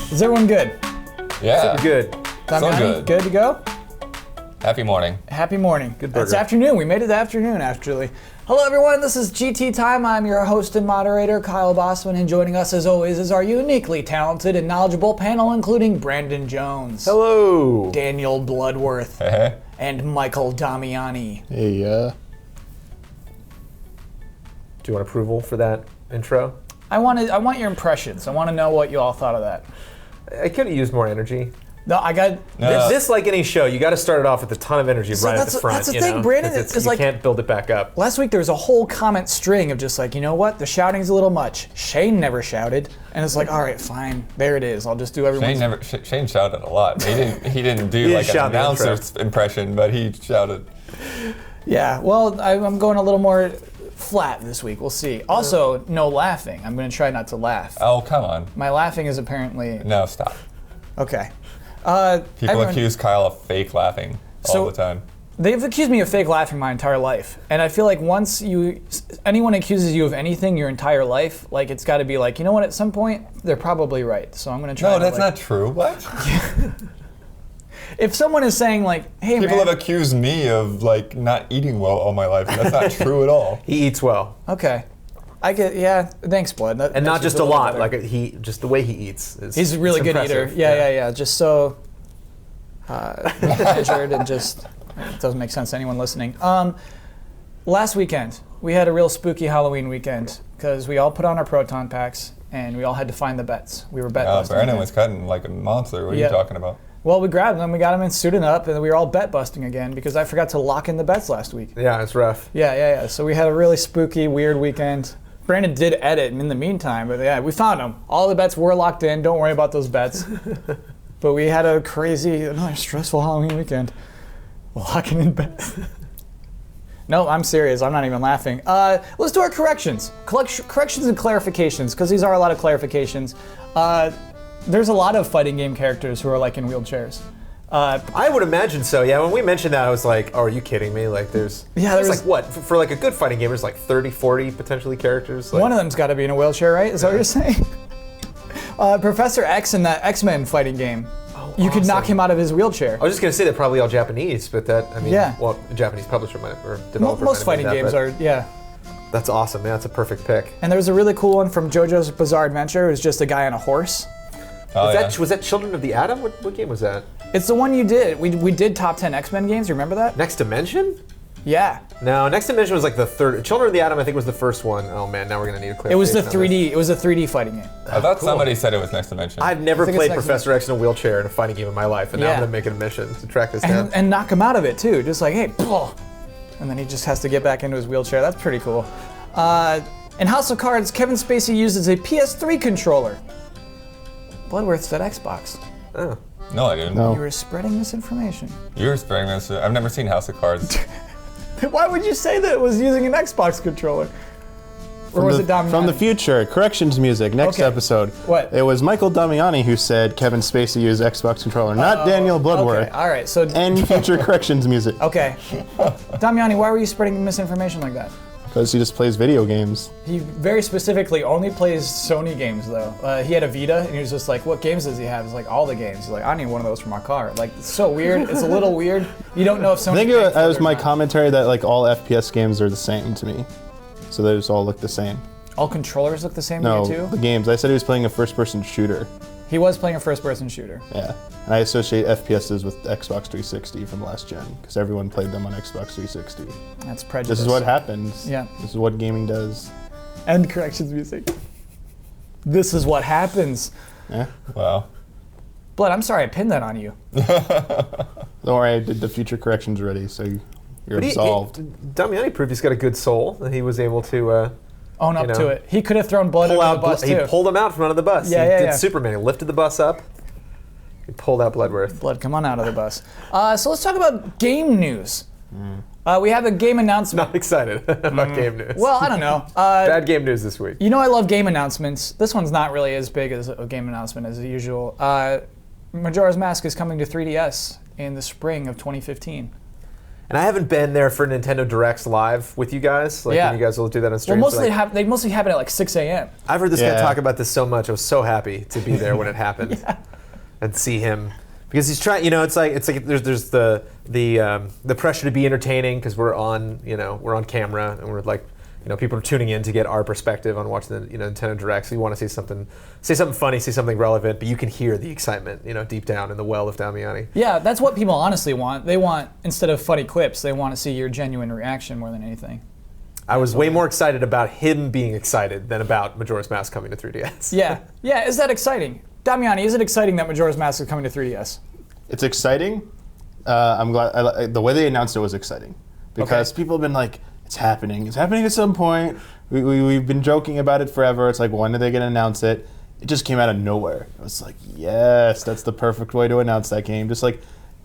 Is everyone good? Yeah. Super good. So Good to go? Happy morning. Happy morning. Good burger. It's afternoon. We made it to afternoon, actually. Hello, everyone. This is GT Time. I'm your host and moderator, Kyle Bossman, and joining us, as always, is our uniquely talented and knowledgeable panel, including Brandon Jones. Hello. Daniel Bloodworth. Hey. And Michael Damiani. Hey, Do you want approval for that intro? I want your impressions. I want to know what you all thought of that. I could have used more energy. No, I got... This, like any show, you got to start it off with a ton of energy right at the front. That's the thing, Brandon. Because you can't build it back up. Last week there was a whole comment string of just like, you know what, the shouting's a little much. Shane never shouted, and it's like, all right, fine, there it is. I'll just do everyone's. Shane shouted a lot. He didn't do like an announcer's impression, but he shouted. Yeah, well, I'm going a little more flat this week. We'll see. Also, no laughing. I'm going to try not to laugh. Oh, come on. My laughing is apparently... No, stop. Okay. People accuse Kyle of fake laughing all the time. They've accused me of fake laughing my entire life. And I feel like once anyone accuses you of anything your entire life, like it's got to be like, you know what, at some point, they're probably right. So I'm going to try No, that's not true. What? If someone is saying like, hey, People man. have accused me of like not eating well all my life. That's not true at all. He eats well. Okay. I get, yeah, thanks, Blood. And not just a lot, like just the way he eats. He's a really good eater. Yeah. Just so measured and just, it doesn't make sense to anyone listening. Last weekend, we had a real spooky Halloween weekend because we all put on our proton packs and we all had to find the bets. We were bet busting. Brandon was cutting like a monster. What are you talking about? Well, we grabbed them, we got them in suited up, and we were all bet busting again because I forgot to lock in the bets last week. Yeah, it's rough. Yeah. So we had a really spooky, weird weekend. Brandon did edit in the meantime, but yeah, we found them. All the bets were locked in. Don't worry about those bets. But we had a crazy, another stressful Halloween weekend. Locking in bets. No, I'm serious. I'm not even laughing. Let's do our corrections. Corrections and clarifications, because these are a lot of clarifications. There's a lot of fighting game characters who are like in wheelchairs. I would imagine so. Yeah, when we mentioned that, I was like, "Oh, are you kidding me?" Like, there's like what for like a good fighting game? There's like 30, 40 potentially characters. Like, one of them's got to be in a wheelchair, right? Is that what you're saying? Professor X in that X-Men fighting game. Oh, you could knock him out of his wheelchair. I was just gonna say they're probably all Japanese, but well, a Japanese publisher or developer. Most fighting games are, yeah. That's awesome, man. That's a perfect pick. And there was a really cool one from JoJo's Bizarre Adventure. It was just a guy on a horse. Was that Children of the Atom? What game was that? It's the one you did. We did top 10 X-Men games. You remember that? Next Dimension? Yeah. No, Next Dimension was like the third. Children of the Atom, I think, was the first one. Oh man, now we're gonna need a clarification. It was the 3D. It was a 3D fighting game. I thought somebody said it was Next Dimension. I've never played Professor X in a wheelchair in a fighting game in my life, and now I'm gonna make it a mission to track this down and knock him out of it too. Just like, hey, and then he just has to get back into his wheelchair. That's pretty cool. In House of Cards, Kevin Spacey uses a PS3 controller. Bloodworth said Xbox. Oh. No, I didn't. No. You were spreading misinformation. You were spreading this. I've never seen House of Cards. Why would you say that it was using an Xbox controller? Or was it Damiani? From the future, corrections music, next episode. What? It was Michael Damiani who said Kevin Spacey used Xbox controller, not Daniel Bloodworth. Okay, all right. So. And future corrections music. Okay. Damiani, why were you spreading misinformation like that? Because he just plays video games. He very specifically only plays Sony games, though. He had a Vita, and he was just like, what games does he have? He's like, all the games. He's like, I need one of those for my car. Like, it's so weird. It's a little weird. You don't know if Sony... I think it was my commentary that like all FPS games are the same to me. So they just all look the same. All controllers look the same No, to you, too? the games. I said he was playing a first-person shooter. He was playing a first-person shooter. Yeah. And I associate FPSs with Xbox 360 from last gen, because everyone played them on Xbox 360. That's prejudice. This is what happens. Yeah. This is what gaming does. And corrections music. This is what happens. Yeah. Wow. Blood, I'm sorry I pinned that on you. Don't worry, I did the future corrections ready, so you're absolved. Damiani proved he's got a good soul, that he was able to... own up to it. He could have thrown Blood under the bus, too. He pulled him out from under the bus. Yeah, he did Superman. He lifted the bus up. He pulled out Bloodworth. Blood, come on out of the bus. So let's talk about game news. We have a game announcement. Not excited about game news. Well, I don't know. Bad game news this week. You know I love game announcements. This one's not really as big as a game announcement as usual. Majora's Mask is coming to 3DS in the spring of 2015. And I haven't been there for Nintendo Directs live with you guys. Like when you guys will do that on stream. Well, they mostly happen at like 6 a.m. I've heard this guy talk about this so much. I was so happy to be there when it happened and see him. Because he's trying, it's like there's the pressure to be entertaining because we're on camera and we're like, people are tuning in to get our perspective on watching the Nintendo Direct. So you want to say something funny, say something relevant, but you can hear the excitement, deep down in the well of Damiani. Yeah, that's what people honestly want. They want, instead of funny clips, they want to see your genuine reaction more than anything. I was way more excited about him being excited than about Majora's Mask coming to 3DS. Yeah. Is that exciting? Damiani, is it exciting that Majora's Mask is coming to 3DS? It's exciting. I'm glad. The way they announced it was exciting because people have been like, "It's happening. It's happening at some point." We've been joking about it forever. It's like, when are they going to announce it? It just came out of nowhere. It was like, yes, that's the perfect way to announce that game. Just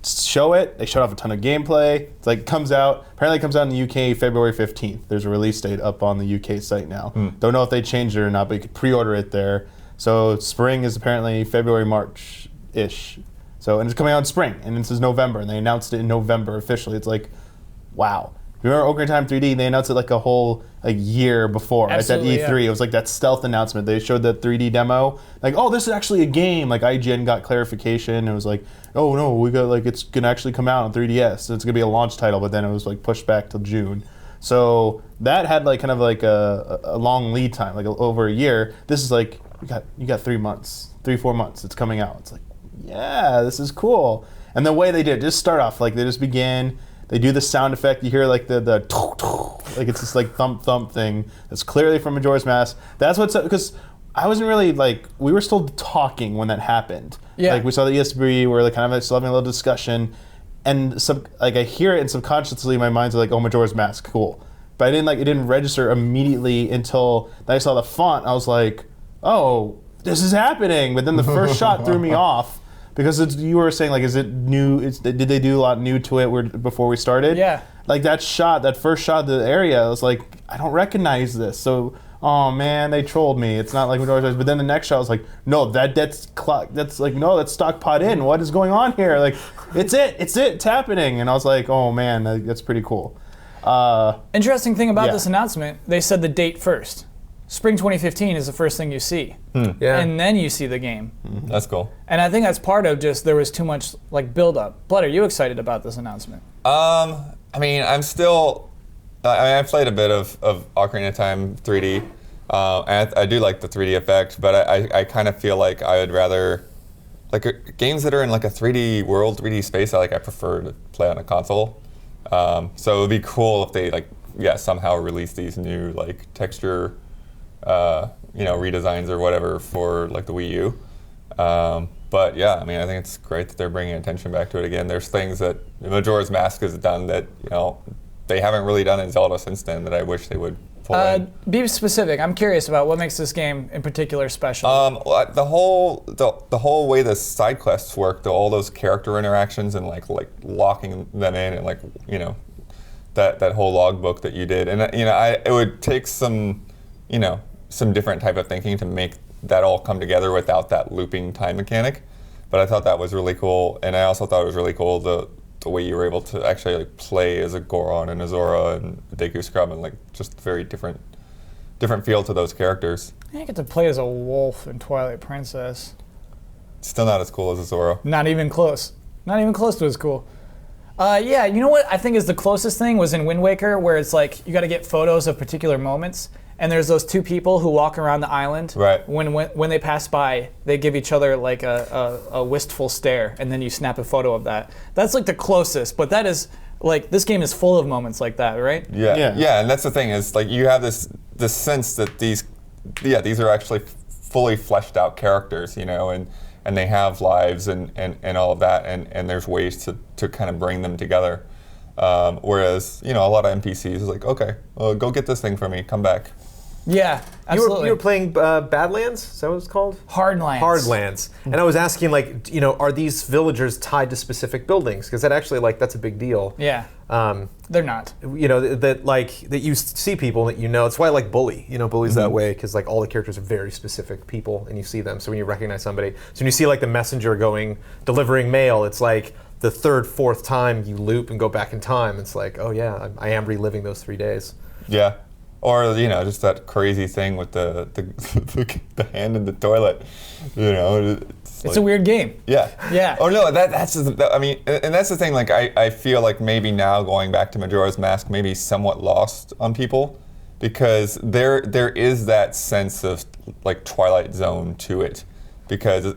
show it. They showed off a ton of gameplay. It's like apparently it comes out in the UK February 15th. There's a release date up on the UK site now. Don't know if they changed it or not, but you could pre-order it there. So spring is apparently February, March-ish. And it's coming out in spring, and this is November, and they announced it in November officially. It's like, wow. Remember Ocarina of Time 3D? They announced it like a whole year before. Absolutely, at E3. It was like that stealth announcement. They showed the 3D demo. Like, oh, this is actually a game. Like, IGN got clarification. It was like, oh, no, we got, like, it's going to actually come out on 3DS. And it's going to be a launch title, but then it was, like, pushed back till June. So that had, like, kind of like a long lead time, like over a year. This is like, you got 3 months, 4 months. It's coming out. It's like, yeah, this is cool. And the way they did, just start off, like, they just begin. They do the sound effect. You hear like the like it's this like thump thing that's clearly from Majora's Mask. That's what's up, because I wasn't really like, we were still talking when that happened. Yeah. Like we saw the ESB, we're like kind of still having a little discussion, and like I hear it and subconsciously my mind's like, oh, Majora's Mask, cool. But it didn't register immediately until I saw the font. I was like, oh, this is happening. But then the first shot threw me off. Because you were saying, like, is it new? Did they do a lot new to it before we started? Yeah. Like that first shot of the area, I was like, I don't recognize this. So, oh man, they trolled me. It's not like Majora's Mask. But then the next shot, I was like, no, that's stock pot in. What is going on here? Like, it's happening. And I was like, oh man, that's pretty cool. Interesting thing about this announcement, they said the date first. Spring 2015 is the first thing you see. Yeah. And then you see the game. That's cool. And I think that's part of just, there was too much like build up. Blood, are you excited about this announcement? I mean, I played a bit of Ocarina of Time 3D. And I do like the 3D effect, but I kind of feel like I would rather, like games that are in like a 3D world, 3D space, I prefer to play on a console. So it would be cool if they somehow release these new like texture redesigns or whatever for like the Wii U. But yeah, I mean, I think it's great that they're bringing attention back to it again. There's things that Majora's Mask has done that they haven't really done in Zelda since then that I wish they would pull in. Be specific. I'm curious about what makes this game in particular special. The whole way the side quests work, all those character interactions and like locking them in and that whole logbook that you did, and it would take some different type of thinking to make that all come together without that looping time mechanic. But I thought that was really cool, and I also thought it was really cool the way you were able to actually play as a Goron and a Zora and a Deku Scrub, and just very different feel to those characters. You get to play as a wolf in Twilight Princess. Still not as cool as a Zora. Not even close. Not even close to as cool. Yeah, you know what I think is the closest thing was in Wind Waker, where it's like you got to get photos of particular moments. And there's those two people who walk around the island. Right. When they pass by, they give each other like a wistful stare, and then you snap a photo of that. That's like the closest, but that is like, this game is full of moments like that, right? Yeah, and that's the thing is like you have this sense that these are actually fully fleshed out characters, and they have lives and all of that, and there's ways to kind of bring them together. Whereas a lot of NPCs is like, okay, well, go get this thing for me, come back. Yeah, absolutely. You were playing Badlands? Is that what it's called? Hardlands. Hardlands. And I was asking, are these villagers tied to specific buildings? Because that actually, that's a big deal. Yeah. They're not. That you see people that It's why I like Bully. Bully's that way because all the characters are very specific people, and you see them. So when you recognize somebody, so when you see the messenger delivering mail, it's like the third, fourth time you loop and go back in time, it's like, oh yeah, I am reliving those 3 days. Yeah. Or, just that crazy thing with the the hand in the toilet. It's a weird game. Yeah. Yeah. Oh no, that's and that's the thing. Like I feel like maybe now going back to Majora's Mask, maybe somewhat lost on people, because there is that sense of like Twilight Zone to it, because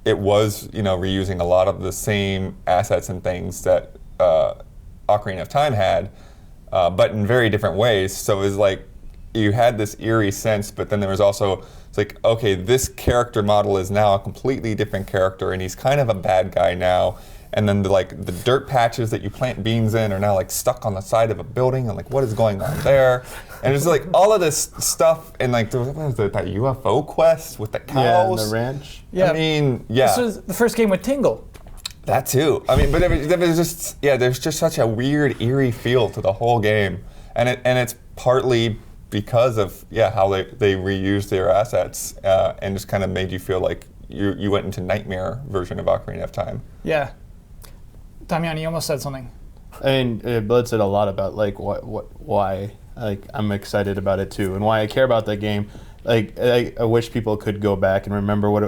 it was reusing a lot of the same assets and things that Ocarina of Time had, but in very different ways. So it was like you had this eerie sense, but then there was also, it's like, okay, this character model is now a completely different character, and he's kind of a bad guy now. And then the dirt patches that you plant beans in are now like stuck on the side of a building, and like what is going on there? And it's like all of this stuff, and like what was it, that UFO quest with the cows? Yeah, and the ranch. Yeah. I mean, yeah. This was the first game with Tingle. That too. I mean, but it was just, there's just such a weird, eerie feel to the whole game, and it's partly because of how they reused their assets and just kind of made you feel like you went into nightmare version of Ocarina of Time. Yeah. Damian, you almost said something. I mean, Blitz said a lot about like why like I'm excited about it too, and why I care about that game. Like I wish people could go back and remember or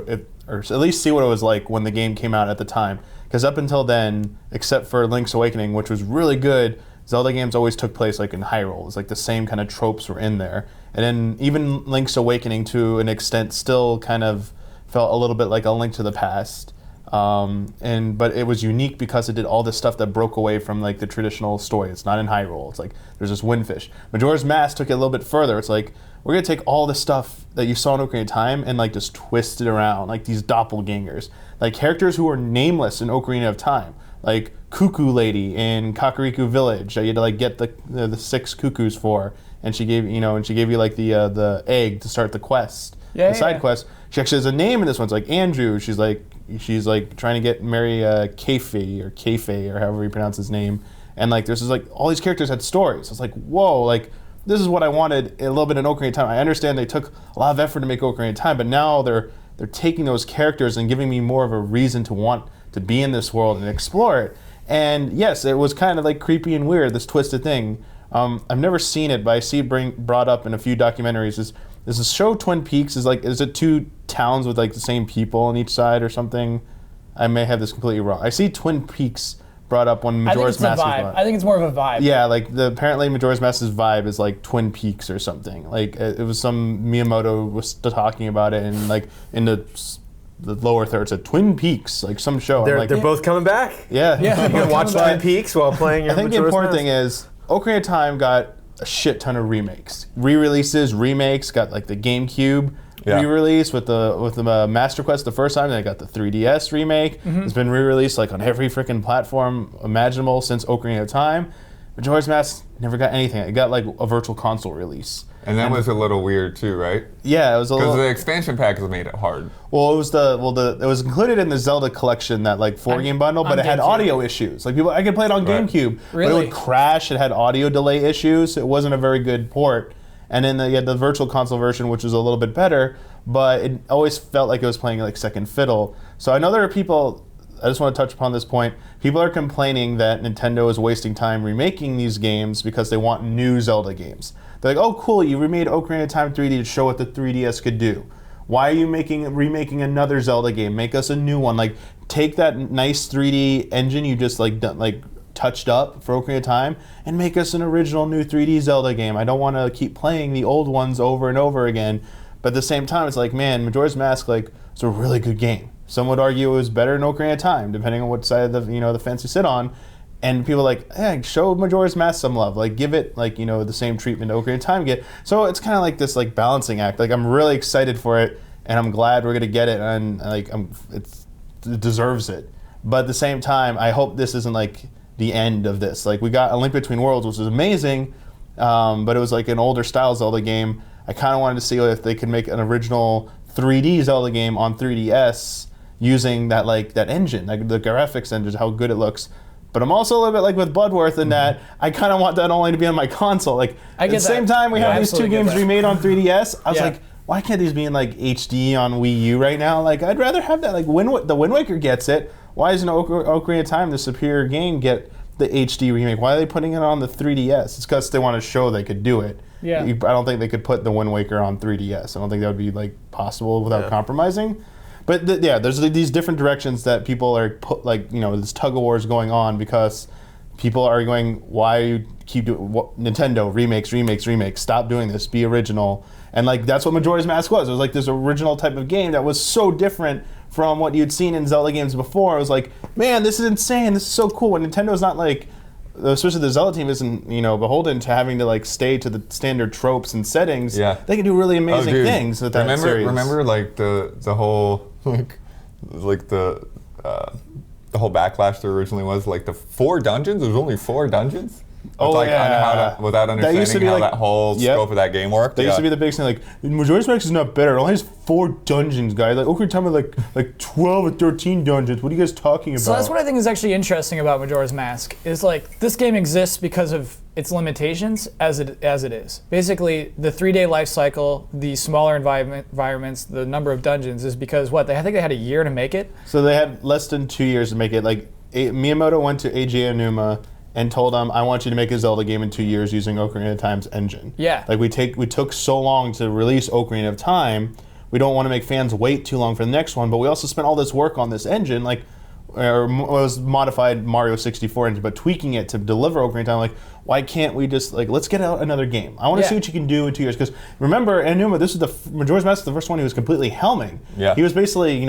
at least see what it was like when the game came out at the time. Because up until then, except for Link's Awakening, which was really good, Zelda games always took place like in Hyrule. It's like the same kind of tropes were in there. And then even Link's Awakening, to an extent, still kind of felt a little bit like a Link to the Past. But it was unique because it did all this stuff that broke away from like the traditional story. It's not in Hyrule. It's like there's this windfish. Majora's Mask took it a little bit further. It's like we're gonna take all the stuff that you saw in Ocarina of Time and like just twist it around, like these doppelgangers, like characters who were nameless in Ocarina of Time, like Cuckoo Lady in Kakariko Village that you had to like get the 6 cuckoos for, and she gave you like the egg to start the quest, the side quest. She actually has a name in this one. It's like Andrew. She's like trying to marry Keife or however you pronounce his name. And like there's like all these characters had stories. It's like, whoa, like this is what I wanted a little bit in Ocarina of Time. I understand they took a lot of effort to make Ocarina of Time, but now they're taking those characters and giving me more of a reason to want to be in this world and explore it. And yes, it was kind of like creepy and weird, this twisted thing. I've never seen it, but I see it brought up in a few documentaries. Is the show Twin Peaks is it 2 towns with like the same people on each side or something? I may have this completely wrong. I see Twin Peaks brought up when Majora's Mask was brought up. I think it's more of a vibe. Yeah, like apparently Majora's Mask's vibe is like Twin Peaks or something. Like it was some Miyamoto was talking about it, and like in the lower third said Twin Peaks, like some show. They're both coming back. Yeah. Yeah. You can watch Twin Peaks while playing your I think the Majora's important Mask. thing is Ocarina of Time got a shit ton of remakes, re-releases, remakes. Got like the GameCube re-release with the Master Quest the first time. Then I got the 3DS remake. It's been re-released like on every freaking platform imaginable since Ocarina of Time. Majora's Mask never got anything. It got like a Virtual Console release. And that was a little weird too, right? Yeah, it was a little. Because the expansion pack made it hard. Well, it was included in the Zelda collection, that like 4-game bundle, but it had GameCube. audio issues. Like I could play it on GameCube, but it Really? would crash. It had audio delay issues. It wasn't a very good port. And then you had the Virtual Console version, which was a little bit better, but it always felt like it was playing like second fiddle. So I know there are people. I just want to touch upon this point. People are complaining that Nintendo is wasting time remaking these games because they want new Zelda games. They're like, oh cool, you remade Ocarina of Time 3D to show what the 3DS could do. Why are you remaking another Zelda game? Make us a new one. Like, take that nice 3D engine you just touched up for Ocarina of Time and make us an original new 3D Zelda game. I don't want to keep playing the old ones over and over again. But at the same time, it's like, man, Majora's Mask it's a really good game. Some would argue it was better in Ocarina of Time, depending on what side of the fence you sit on. And people are like, hey, show Majora's Mask some love. Like, give it the same treatment Ocarina of Time get. So it's kind of like this balancing act. Like, I'm really excited for it, and I'm glad we're gonna get it, and it deserves it. But at the same time, I hope this isn't like the end of this. Like, we got A Link Between Worlds, which was amazing, but it was like an older style Zelda game. I kind of wanted to see if they could make an original 3D Zelda game on 3DS using that engine, like the graphics engine, how good it looks. But I'm also a little bit like with Bloodworth in that I kind of want that only to be on my console. Like, at the same time, we have these 2 games remade on 3DS. I was like, why can't these be in like HD on Wii U right now? Like, I'd rather have that. Like, the Wind Waker gets it. Why doesn't Ocarina of Time, the superior game, get the HD remake? Why are they putting it on the 3DS? It's because they want to show they could do it. Yeah. I don't think they could put the Wind Waker on 3DS. I don't think that would be like possible without compromising. But there's these different directions that people are this tug of war is going on because people are going, why keep doing Nintendo remakes? Stop doing this. Be original. And like that's what Majora's Mask was. It was like this original type of game that was so different from what you'd seen in Zelda games before. It was like, man, this is insane. This is so cool. And Nintendo's not like, especially the Zelda team isn't beholden to having to like stay to the standard tropes and settings. Yeah. They can do really amazing things with that series. Remember like the whole the whole backlash there originally was like the 4 dungeons. There was only 4 dungeons. Without understanding how that whole scope of that game worked. That used to be the biggest thing. Like Majora's Mask is not better. It only has 4 dungeons, guys. Like Ocarina of Time had like 12 or 13 dungeons. What are you guys talking about? So that's what I think is actually interesting about Majora's Mask. Is like this game exists because of its limitations as it is. Basically, the 3-day life cycle, the smaller environments, the number of dungeons is because I think they had a year to make it. So they had less than 2 years to make it. Like Miyamoto went to AJ Onuma and told him, I want you to make a Zelda game in 2 years using Ocarina of Time's engine. Yeah. Like we took so long to release Ocarina of Time, we don't want to make fans wait too long for the next one, but we also spent all this work on this engine, like or it was modified Mario 64 engine, but tweaking it to deliver Ocarina of Time. Like, why can't we just let's get out another game? I want to see what you can do in 2 years. Because remember, Onuma, this is the Majora's Mask, the first one he was completely helming. Yeah. He was basically, you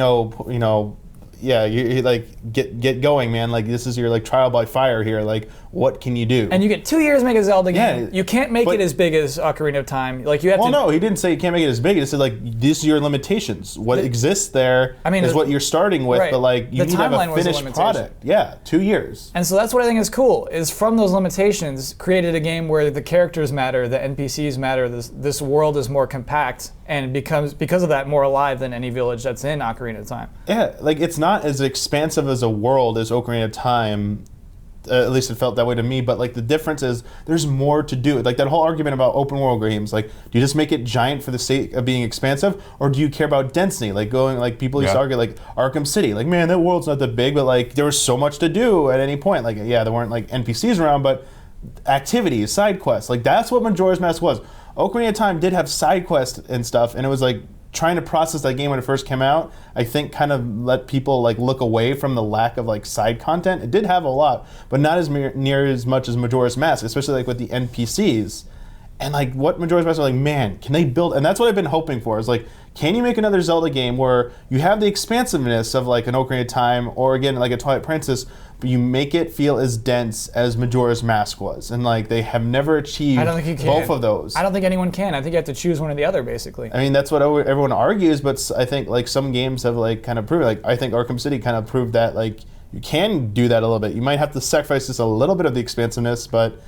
like get going, man. Like this is your like trial by fire here. Like what can you do? And you get 2 years to make a Zelda game. Yeah, you can't make it as big as Ocarina of Time. Like you have to. Well, no, he didn't say you can't make it as big. He said like these are your limitations. What exists there is what you're starting with, but like you need to have a finished product. Yeah, 2 years. And so that's what I think is cool. Is from those limitations created a game where the characters matter, the NPCs matter. This world is more compact and becomes because of that more alive than any village that's in Ocarina of Time. Yeah, like it's not as expansive as a world as Ocarina of Time. At least it felt that way to me, but like the difference is there's more to do. Like that whole argument about open world games, like do you just make it giant for the sake of being expansive, or do you care about density? Like going, like people used to argue like Arkham City, like man, that world's not that big, but like there was so much to do at any point. Like there weren't like NPCs around, but activities, side quests, like that's what Majora's Mask was. Ocarina of Time did have side quests and stuff, and it was like trying to process that game when it first came out, I think kind of let people like look away from the lack of like side content. It did have a lot, but not as near as much as Majora's Mask, especially like with the NPCs. And like what Majora's Mask, like man, can they build? And that's what I've been hoping for. Is like, can you make another Zelda game where you have the expansiveness of like an Ocarina of Time, or again like a Twilight Princess, but you make it feel as dense as Majora's Mask was? And like they have never achieved both of those. I don't think anyone can. I think you have to choose one or the other, basically. I mean, that's what everyone argues, but I think like some games have like kind of proved. Like I think Arkham City kind of proved that like you can do that a little bit. You might have to sacrifice just a little bit of the expansiveness, but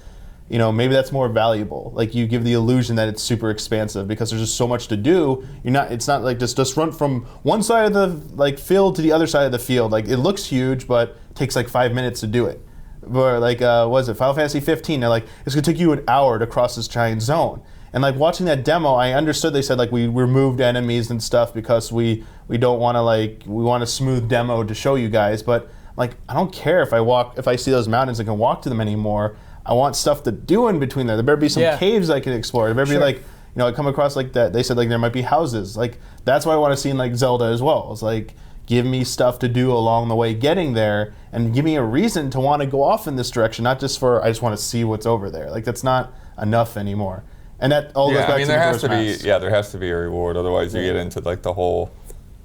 maybe that's more valuable. Like you give the illusion that it's super expansive because there's just so much to do. It's not like just run from one side of the like field to the other side of the field. Like it looks huge, but it takes like 5 minutes to do it. Or like what was it, Final Fantasy 15? They're like, it's gonna take you an hour to cross this giant zone. And like watching that demo, I understood they said like we removed enemies and stuff because we don't want to we want a smooth demo to show you guys. But like I don't care if I see those mountains and can walk to them anymore. I want stuff to do in between there. There better be some caves I can explore. There better be like, I come across like that. They said like there might be houses. Like that's what I want to see in like Zelda as well. It's like give me stuff to do along the way getting there, and give me a reason to want to go off in this direction, not just for I just want to see what's over there. Like that's not enough anymore. And that all goes back to there has to be a reward. Otherwise, you get into like the whole,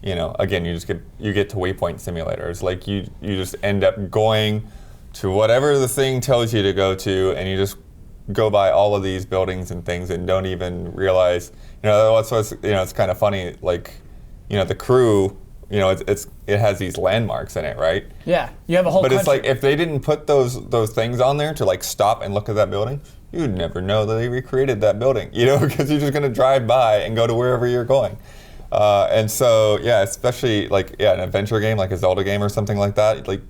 again, you get to waypoint simulators. Like you just end up going to whatever the thing tells you to go to, and you just go by all of these buildings and things and don't even realize, it's kind of funny, like, the crew, it has these landmarks in it, right? Yeah, you have a whole But country. it's like, if they didn't put those things on there to like stop and look at that building, you'd never know that they recreated that building, because you're just gonna drive by and go to wherever you're going. And so, especially like, an adventure game, like a Zelda game or something like that, like,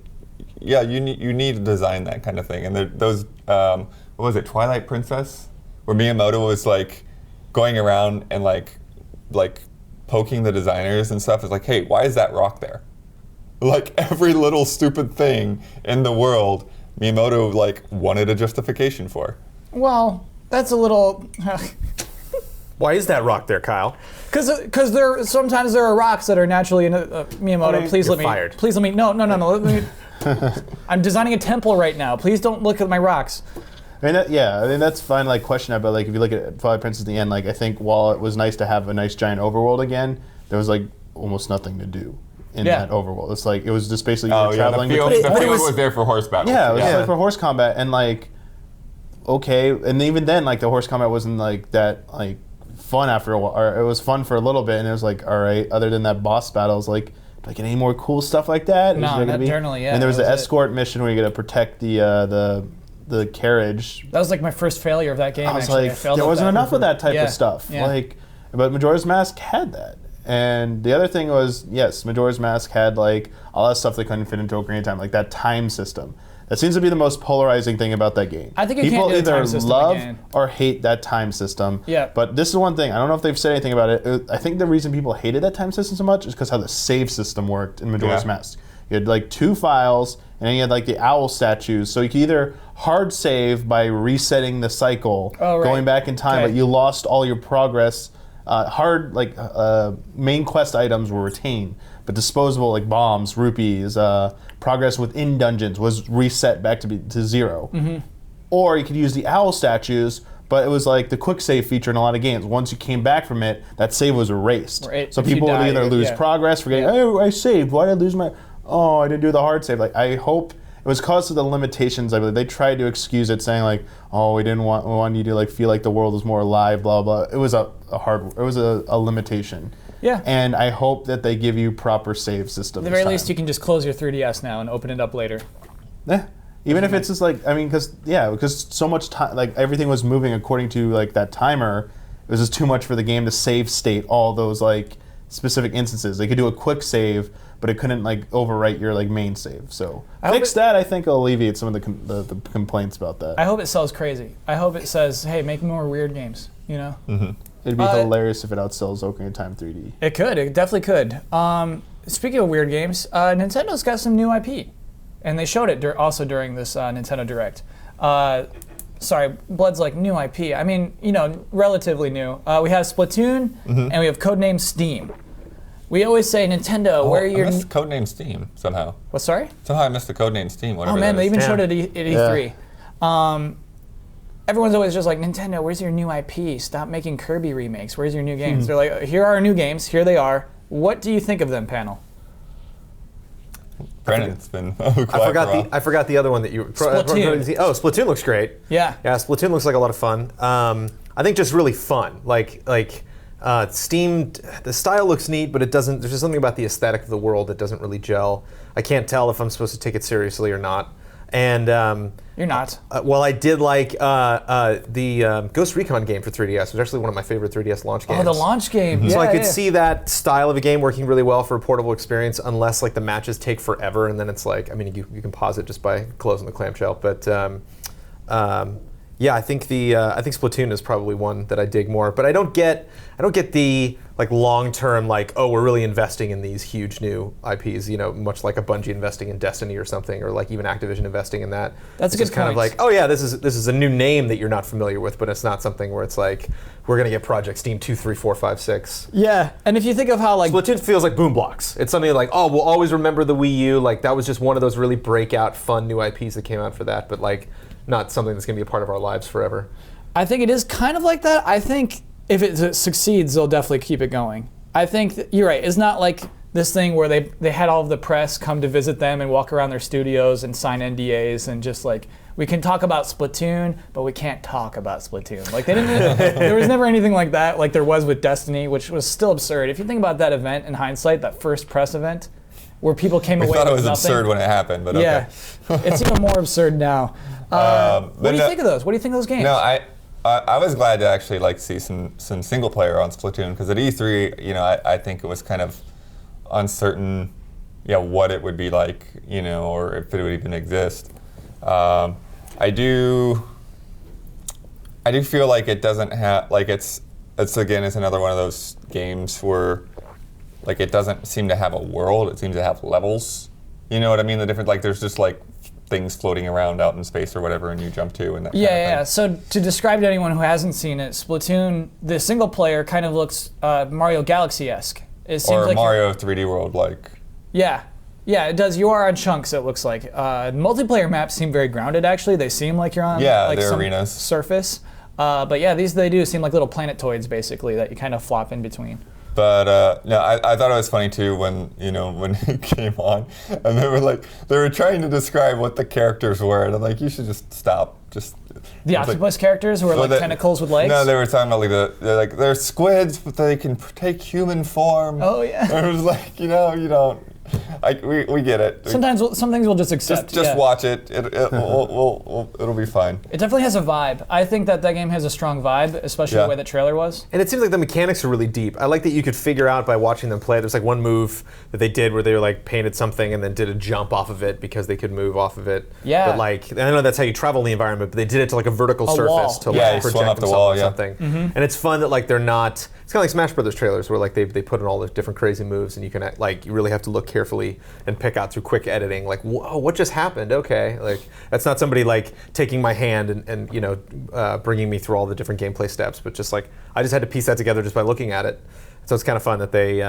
you need to design that kind of thing. And those, what was it, Twilight Princess? Where Miyamoto was like going around and like like poking the designers and stuff is like, hey, why is that rock there? Like every little stupid thing in the world, Miyamoto like wanted a justification for. Well, that's a little. Why is that rock there, Kyle? Because sometimes there are rocks that are naturally in Miyamoto. Please You're let me. fired. Please let me. No. Let me. I'm designing a temple right now. Please don't look at my rocks. I mean that's fine. Like question that, but like if you look at Twilight Princess at the end, like I think while it was nice to have a nice giant overworld again, there was like almost nothing to do in that overworld. It's like it was just basically you were traveling. The field, between- the field was there for horse battles. Yeah, it was like for horse combat, and like okay, and even then like the horse combat wasn't like that like fun after a while. Or it was fun for a little bit, and it was like all right. Other than that boss battles, like. Like any more cool stuff like that? No, not generally. Yeah. And there was that the was escort mission where you got to protect the carriage. That was like my first failure of that game. I was actually. like, I failed there at wasn't that. enough of that type of stuff. Yeah. Like, but Majora's Mask had that. And the other thing was, yes, Majora's Mask had like all that stuff that couldn't fit into Ocarina of Time, like that time system. That seems to be the most polarizing thing about that game. I think you people can't do the either time system love again. or hate that time system. Yeah. But this is one thing. I don't know if they've said anything about it. I think the reason people hated that time system so much is because how the save system worked in Majora's Mask. You had like 2 files, and then you had like the owl statues. So you could either hard save by resetting the cycle, going back in time, but you lost all your progress. Main quest items were retained, but disposable like bombs, rupees, progress within dungeons was reset back to 0. Mm-hmm. Or you could use the owl statues, but it was like the quick save feature in a lot of games. Once you came back from it, that save was erased. Right. So If you people would die, either lose progress, forgetting, oh, I saved, why did I lose my... Oh, I didn't do the hard save. Like I hope it was because of the limitations. I believe they tried to excuse it, saying like, "Oh, we wanted you to like feel like the world was more alive." Blah blah. It was a limitation. Yeah. And I hope that they give you proper save systems. At the very least, you can just close your 3DS now and open it up later. Yeah. Even if it's just like because so much time, like everything was moving according to like that timer. It was just too much for the game to save state all those like specific instances. They could do a quick save, but it couldn't like overwrite your like main save. So fix that. I think will alleviate some of the complaints about that. I hope it sells crazy. I hope it says, "Hey, make more weird games." You know. Mm-hmm. It'd be hilarious if it outsells Ocarina of Time 3D. It could. It definitely could. Speaking of weird games, Nintendo's got some new IP, and they showed it also during this Nintendo Direct. Sorry, Blood's like new IP. I mean, relatively new. We have Splatoon, and we have Codename Steam. We always say, Nintendo, where are your... I missed Codename Steam, somehow. What, sorry? Somehow I missed the Codename Steam, whatever Oh man, that they is. even showed it at E3. Everyone's always just like, Nintendo, where's your new IP? Stop making Kirby remakes. Where's your new games? They're like, here are our new games. Here they are. What do you think of them, panel? Brandon's been quiet for a while. I forgot the other one that you... Splatoon. Oh, Splatoon looks great. Yeah. Yeah, Splatoon looks like a lot of fun. I think just really fun. Steam, the style looks neat, but there's just something about the aesthetic of the world that doesn't really gel. I can't tell if I'm supposed to take it seriously or not. And You're not. well, I did like the Ghost Recon game for 3DS. It was actually one of my favorite 3DS launch games. Oh, the launch game. So Yeah, I could see that style of a game working really well for a portable experience, unless like the matches take forever, and then it's like, I mean, you can pause it just by closing the clamshell. But yeah, I think Splatoon is probably one that I dig more. But I don't get the like long-term like, oh, we're really investing in these huge new IPs, much like a Bungie investing in Destiny or something, or like even Activision investing in that. That's a It's good just kind of point. like, oh yeah, this is a new name that you're not familiar with, but it's not something where it's like, we're gonna get Project Steam 2, 3, 4, 5, 6. Yeah, and if you think of how like... Splatoon feels like Boom Blocks. It's something like, oh, we'll always remember the Wii U. Like that was just one of those really breakout, fun new IPs that came out for that, but like not something that's gonna be a part of our lives forever. I think it is kind of like that. I think if it succeeds, they'll definitely keep it going. I think you're right. It's not like this thing where they had all of the press come to visit them and walk around their studios and sign NDAs and just like, we can talk about Splatoon, but we can't talk about Splatoon. Like they didn't. There was never anything like that, like there was with Destiny, which was still absurd. If you think about that event in hindsight, that first press event, where people came We away thought it with was nothing. absurd when it happened, but Yeah, okay. it's even more absurd now. What do you think of those? What do you think of those games? No, I was glad to actually like see some single player on Splatoon, because at E3, I think it was kind of uncertain, what it would be like, or if it would even exist. I do feel like it doesn't have, like it's it's another one of those games where, like, it doesn't seem to have a world. It seems to have levels. You know what I mean? The different, like, there's just like things floating around out in space or whatever, and you jump to and that. Yeah. So to describe to anyone who hasn't seen it, Splatoon, the single player kind of looks Mario Galaxy-esque. It seems Or like Mario 3D World, like. Yeah, it does. You are on chunks, it looks like. Multiplayer maps seem very grounded, actually. They seem like you're on like they're some arenas. surface. But yeah, they do seem like little planetoids, basically, that you kind of flop in between. But no, I thought it was funny too when it came on, and they were trying to describe what the characters were, and I'm like, you should just stop. Just The octopus characters who are like tentacles with legs? No, they were talking about they're squids, but they can take human form. Oh yeah. And it was like, you don't. We get it. Sometimes some things we'll just accept. Just watch it. It'll be fine. It definitely has a vibe. I think that game has a strong vibe, especially the way the trailer was. And it seems like the mechanics are really deep. I like that you could figure out by watching them play. There's like one move that they did where they were like painted something and then did a jump off of it because they could move off of it. Yeah. But like, I know that's how you travel in the environment, but they did it to like a vertical surface wall. to Yeah, like you swung project up the themselves wall, on yeah. something. And it's fun that like they're not. It's kind of like Smash Brothers trailers where like they put in all the different crazy moves and you can like you really have to look carefully and pick out through quick editing like, whoa, what just happened? Okay, like that's not somebody like taking my hand and bringing me through all the different gameplay steps, but just like I just had to piece that together just by looking at it. So it's kind of fun that they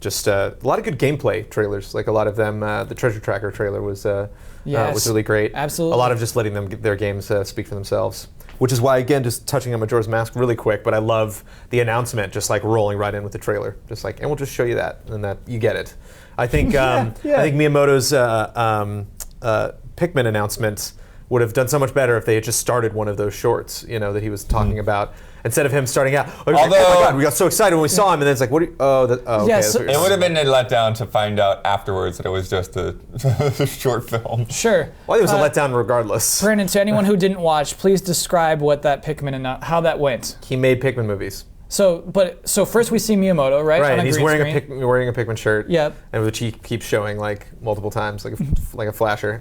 just a lot of good gameplay trailers. Like a lot of them, the Treasure Tracker trailer was really great. Absolutely. A lot of just letting them their games speak for themselves. Which is why, again, just touching on Majora's Mask really quick, but I love the announcement just like rolling right in with the trailer. Just like, and we'll just show you that, and that you get it. I think I think Miyamoto's Pikmin announcement would have done so much better if they had just started one of those shorts, that he was talking about. Instead of him starting out, oh my God, we got so excited when we saw him, and then it's like, okay. It would have been a letdown to find out afterwards that it was just a short film. Sure. Well, it was a letdown regardless. Brandon, to anyone who didn't watch, please describe what that Pikmin how that went. He made Pikmin movies. So first we see Miyamoto, right? Right, on and he's green wearing screen. wearing a Pikmin shirt. Yep. And which he keeps showing like multiple times, like a flasher.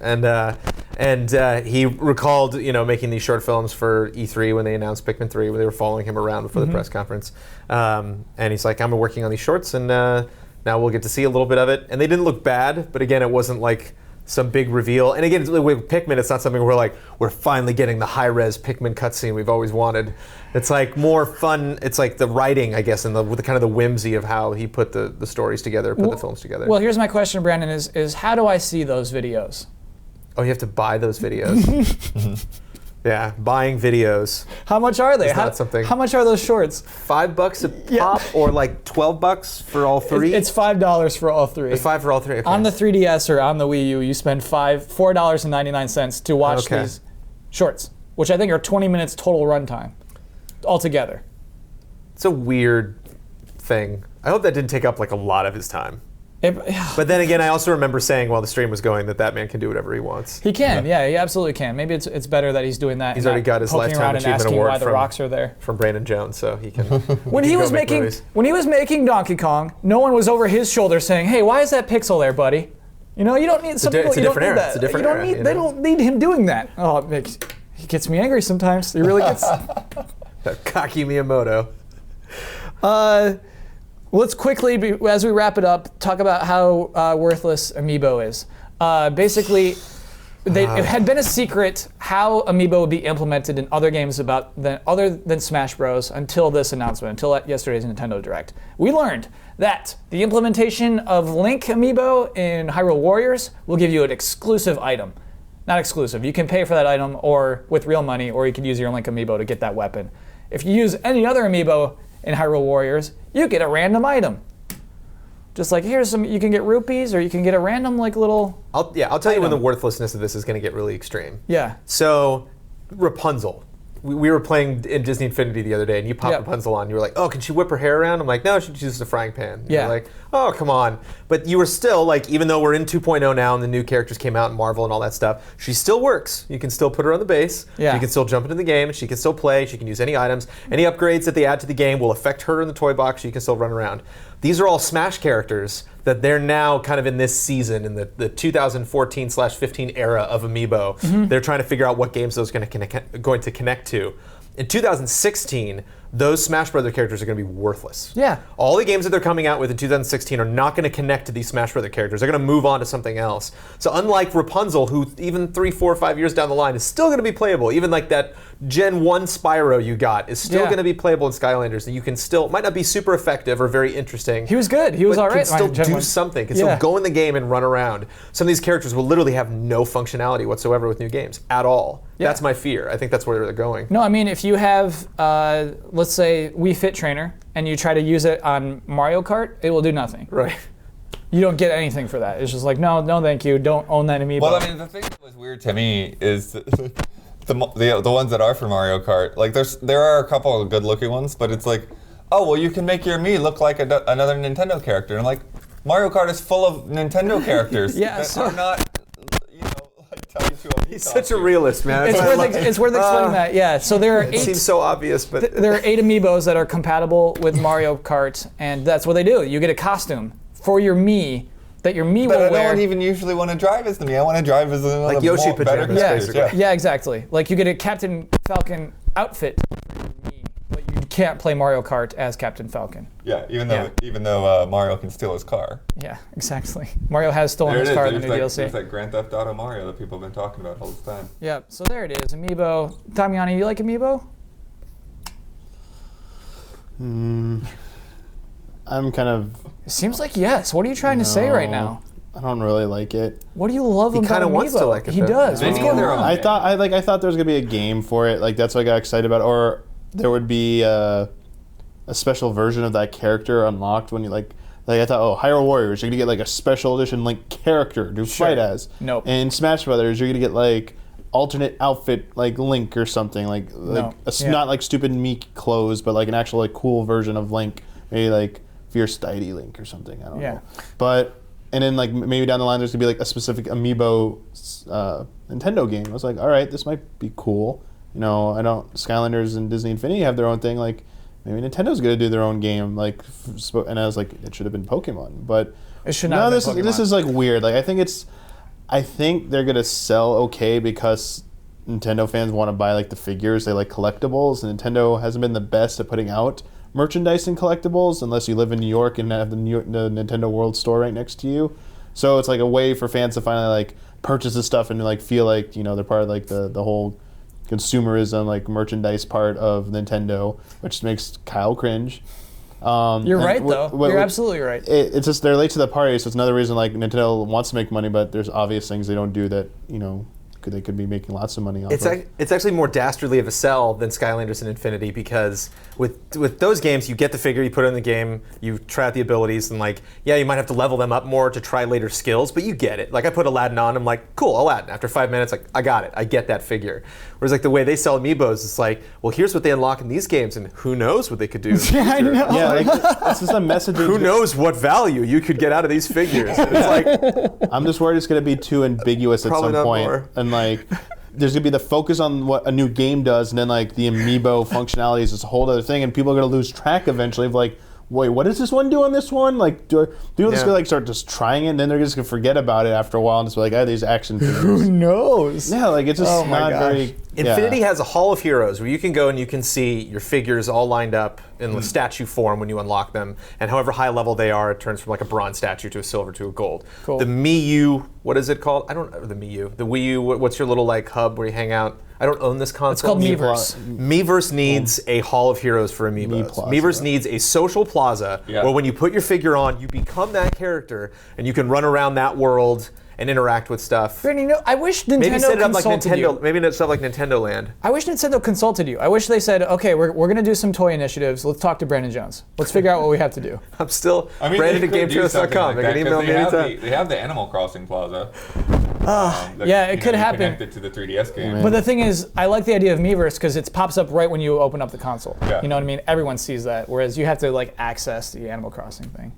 And he recalled, making these short films for E3 when they announced Pikmin 3, when they were following him around before the press conference. And he's like, I'm working on these shorts, and now we'll get to see a little bit of it. And they didn't look bad, but again, it wasn't like some big reveal. And again, with Pikmin, it's not something where we're finally getting the high-res Pikmin cutscene we've always wanted. It's like more fun. It's like the writing, I guess, and with the kind of the whimsy of how he put the stories together, put the films together. Well, here's my question, Brandon, is how do I see those videos? Oh, you have to buy those videos. Yeah, buying videos. How much are they? How much are those shorts? $5 a pop, or like $12 for all three? It's $5 for all three. It's $5 for all three. Okay. On the 3DS or on the Wii U, you spend $4.99 to watch these shorts, which I think are 20 minutes total runtime altogether. It's a weird thing. I hope that didn't take up like a lot of his time. But then again, I also remember saying while the stream was going that man can do whatever he wants. He can, he absolutely can. Maybe it's better that he's doing that. He's already got his lifetime achievement award why the rocks are there from Brandon Jones, so he can. When he was making Donkey Kong, no one was over his shoulder saying, "Hey, why is that pixel there, buddy?" You don't need some people. You don't need that. It's a different era. They don't need him doing that. Oh, he gets me angry sometimes. He really gets. That cocky Miyamoto. Let's quickly, as we wrap it up, talk about how worthless Amiibo is. Basically, it had been a secret how Amiibo would be implemented in other games other than Smash Bros. Until this announcement, until yesterday's Nintendo Direct. We learned that the implementation of Link Amiibo in Hyrule Warriors will give you an exclusive item. Not exclusive. You can pay for that item or with real money, or you can use your Link Amiibo to get that weapon. If you use any other Amiibo in Hyrule Warriors, you get a random item. Just like here's some, you can get rupees, or you can get a random little. I'll tell you when the worthlessness of this is going to get really extreme. Yeah. So, Rapunzel. We were playing in Disney Infinity the other day, and you popped Rapunzel on. You were like, "Oh, can she whip her hair around?" I'm like, "No, she uses a frying pan." You're like, "Oh, come on!" But you were still like, even though we're in 2.0 now, and the new characters came out, and Marvel and all that stuff, she still works. You can still put her on the base. Yeah. She can still jump into the game. She can still play. She can use any items. Any upgrades that they add to the game will affect her in the toy box. She can still run around. These are all Smash characters that they're now kind of in this season, in the 2014/15 era of Amiibo. They're trying to figure out what games those are going to connect to. In 2016, those Smash Brother characters are going to be worthless. Yeah. All the games that they're coming out with in 2016 are not going to connect to these Smash Brother characters. They're going to move on to something else. So unlike Rapunzel, who even 3, 4, 5 years down the line is still going to be playable, even like that Gen 1 Spyro you got is still going to be playable in Skylanders, and you can still, might not be super effective or very interesting. He was good. He was but all right. Can still Gen do 1. something. Can still go in the game and run around. Some of these characters will literally have no functionality whatsoever with new games at all. Yeah. That's my fear. I think that's where they're going. No, I mean, if you have, let's say, Wii Fit Trainer, and you try to use it on Mario Kart, it will do nothing. Right. You don't get anything for that. It's just like, no, thank you. Don't own that amiibo. Well, I mean, the thing that was weird to me is the ones that are for Mario Kart. Like, there are a couple of good-looking ones, but it's like, oh, well, you can make your Mii look like another Nintendo character. And I'm like, Mario Kart is full of Nintendo characters that are not, like tied to a Mii He's such a realist, man. It's worth explaining that. Yeah. So there are It seems so obvious, but there are 8 amiibos that are compatible with Mario Kart, and that's what they do. You get a costume for your Mii that your Mii But will I wear. don't even usually want to drive as the Mii. I want to drive as another Like Yoshi better pajamas, character. basically. Yeah, exactly. Like you get a Captain Falcon outfit for your Mii, but you can't play Mario Kart as Captain Falcon. Yeah, even though Mario can steal his car. Yeah, exactly. Mario has stolen There it his is. car in the There's new that, DLC. there's that Grand Theft Auto Mario that people have been talking about all this time. Yeah, so there it is. Amiibo. Damiani, you like Amiibo? I'm kind of. It seems like yes. What are you trying to say right now? I don't really like it. What do you love about kinda Amiibo? wants to like it, He though. does. They What's need going their on? own. I thought there was gonna be a game for it. Like that's what I got excited about. Or there would be a special version of that character unlocked when you like I thought, oh, Hyrule Warriors, you're gonna get like a special edition Link character to fight as. Nope. In Smash Brothers, you're gonna get like alternate outfit like Link or something like not like stupid meek clothes, but like an actual like cool version of Link, maybe like Fierce Deity Link or something. I don't know. But and then like maybe down the line there's gonna be like a specific Amiibo Nintendo game. I was like, all right, this might be cool. You know, I don't. Skylanders and Disney Infinity have their own thing. Like maybe Nintendo's gonna do their own game. Like, and I was like, it should have been Pokemon, but It should not. no, this is like weird. Like I think they're gonna sell okay because Nintendo fans want to buy like the figures. They like collectibles. And Nintendo hasn't been the best at putting out merchandise and collectibles unless you live in New York and have the Nintendo World Store right next to you. So it's like a way for fans to finally like purchase this stuff and like feel like they're part of like the whole consumerism like merchandise part of Nintendo, which makes Kyle cringe. You're right, though. You're absolutely right. It's just they're late to the party, so it's another reason like Nintendo wants to make money, but there's obvious things they don't do that they could be making lots of money off of. It's actually more dastardly of a sell than Skylanders and Infinity because with those games, you get the figure, you put it in the game, you try out the abilities, and like, yeah, you might have to level them up more to try later skills, but you get it. Like I put Aladdin on, I'm like, cool, Aladdin. After 5 minutes, like, I got it. I get that figure. Whereas like the way they sell Amiibos, it's like, well, here's what they unlock in these games, and who knows what they could do in the future. I know. Yeah, like, this is a message. Who knows what value you could get out of these figures? It's like, I'm just worried it's going to be too ambiguous at Probably some not point. more. And like, there's going to be the focus on what a new game does, and then like the Amiibo functionality is this whole other thing, and people are going to lose track eventually of like, wait, what does this one do on this one? Like, do people just like start just trying it, and then they're just going to forget about it after a while, and just be like, these action figures. Who knows? Yeah, like it's just not very. Infinity has a Hall of Heroes where you can go and you can see your figures all lined up in the statue form when you unlock them, and however high level they are, it turns from like a bronze statue to a silver to a gold. Cool. The Mii U, what is it called? I don't know the Mii U. The Wii U, what's your little like hub where you hang out? I don't own this console. It's called Miiverse. Miiverse needs a Hall of Heroes for Amiibos. Plaza. Miiverse needs a social plaza where when you put your figure on, you become that character and you can run around that world and interact with stuff. Brandon, I wish Nintendo Maybe set it up like consulted Nintendo. you. Maybe it's up like Nintendo Land. I wish Nintendo consulted you. I wish they said, okay, we're going to do some toy initiatives. Let's talk to Brandon Jones. Let's figure out what we have to do. I'm still I mean, Brandon they at could do something GameTrailers.com. like They can that, 'cause email me anytime. they have the Animal Crossing Plaza. Yeah, it could happen. Connected to the 3DS game. But the thing is, I like the idea of Miiverse because it pops up right when you open up the console. Yeah. You know what I mean? Everyone sees that, whereas you have to like access the Animal Crossing thing.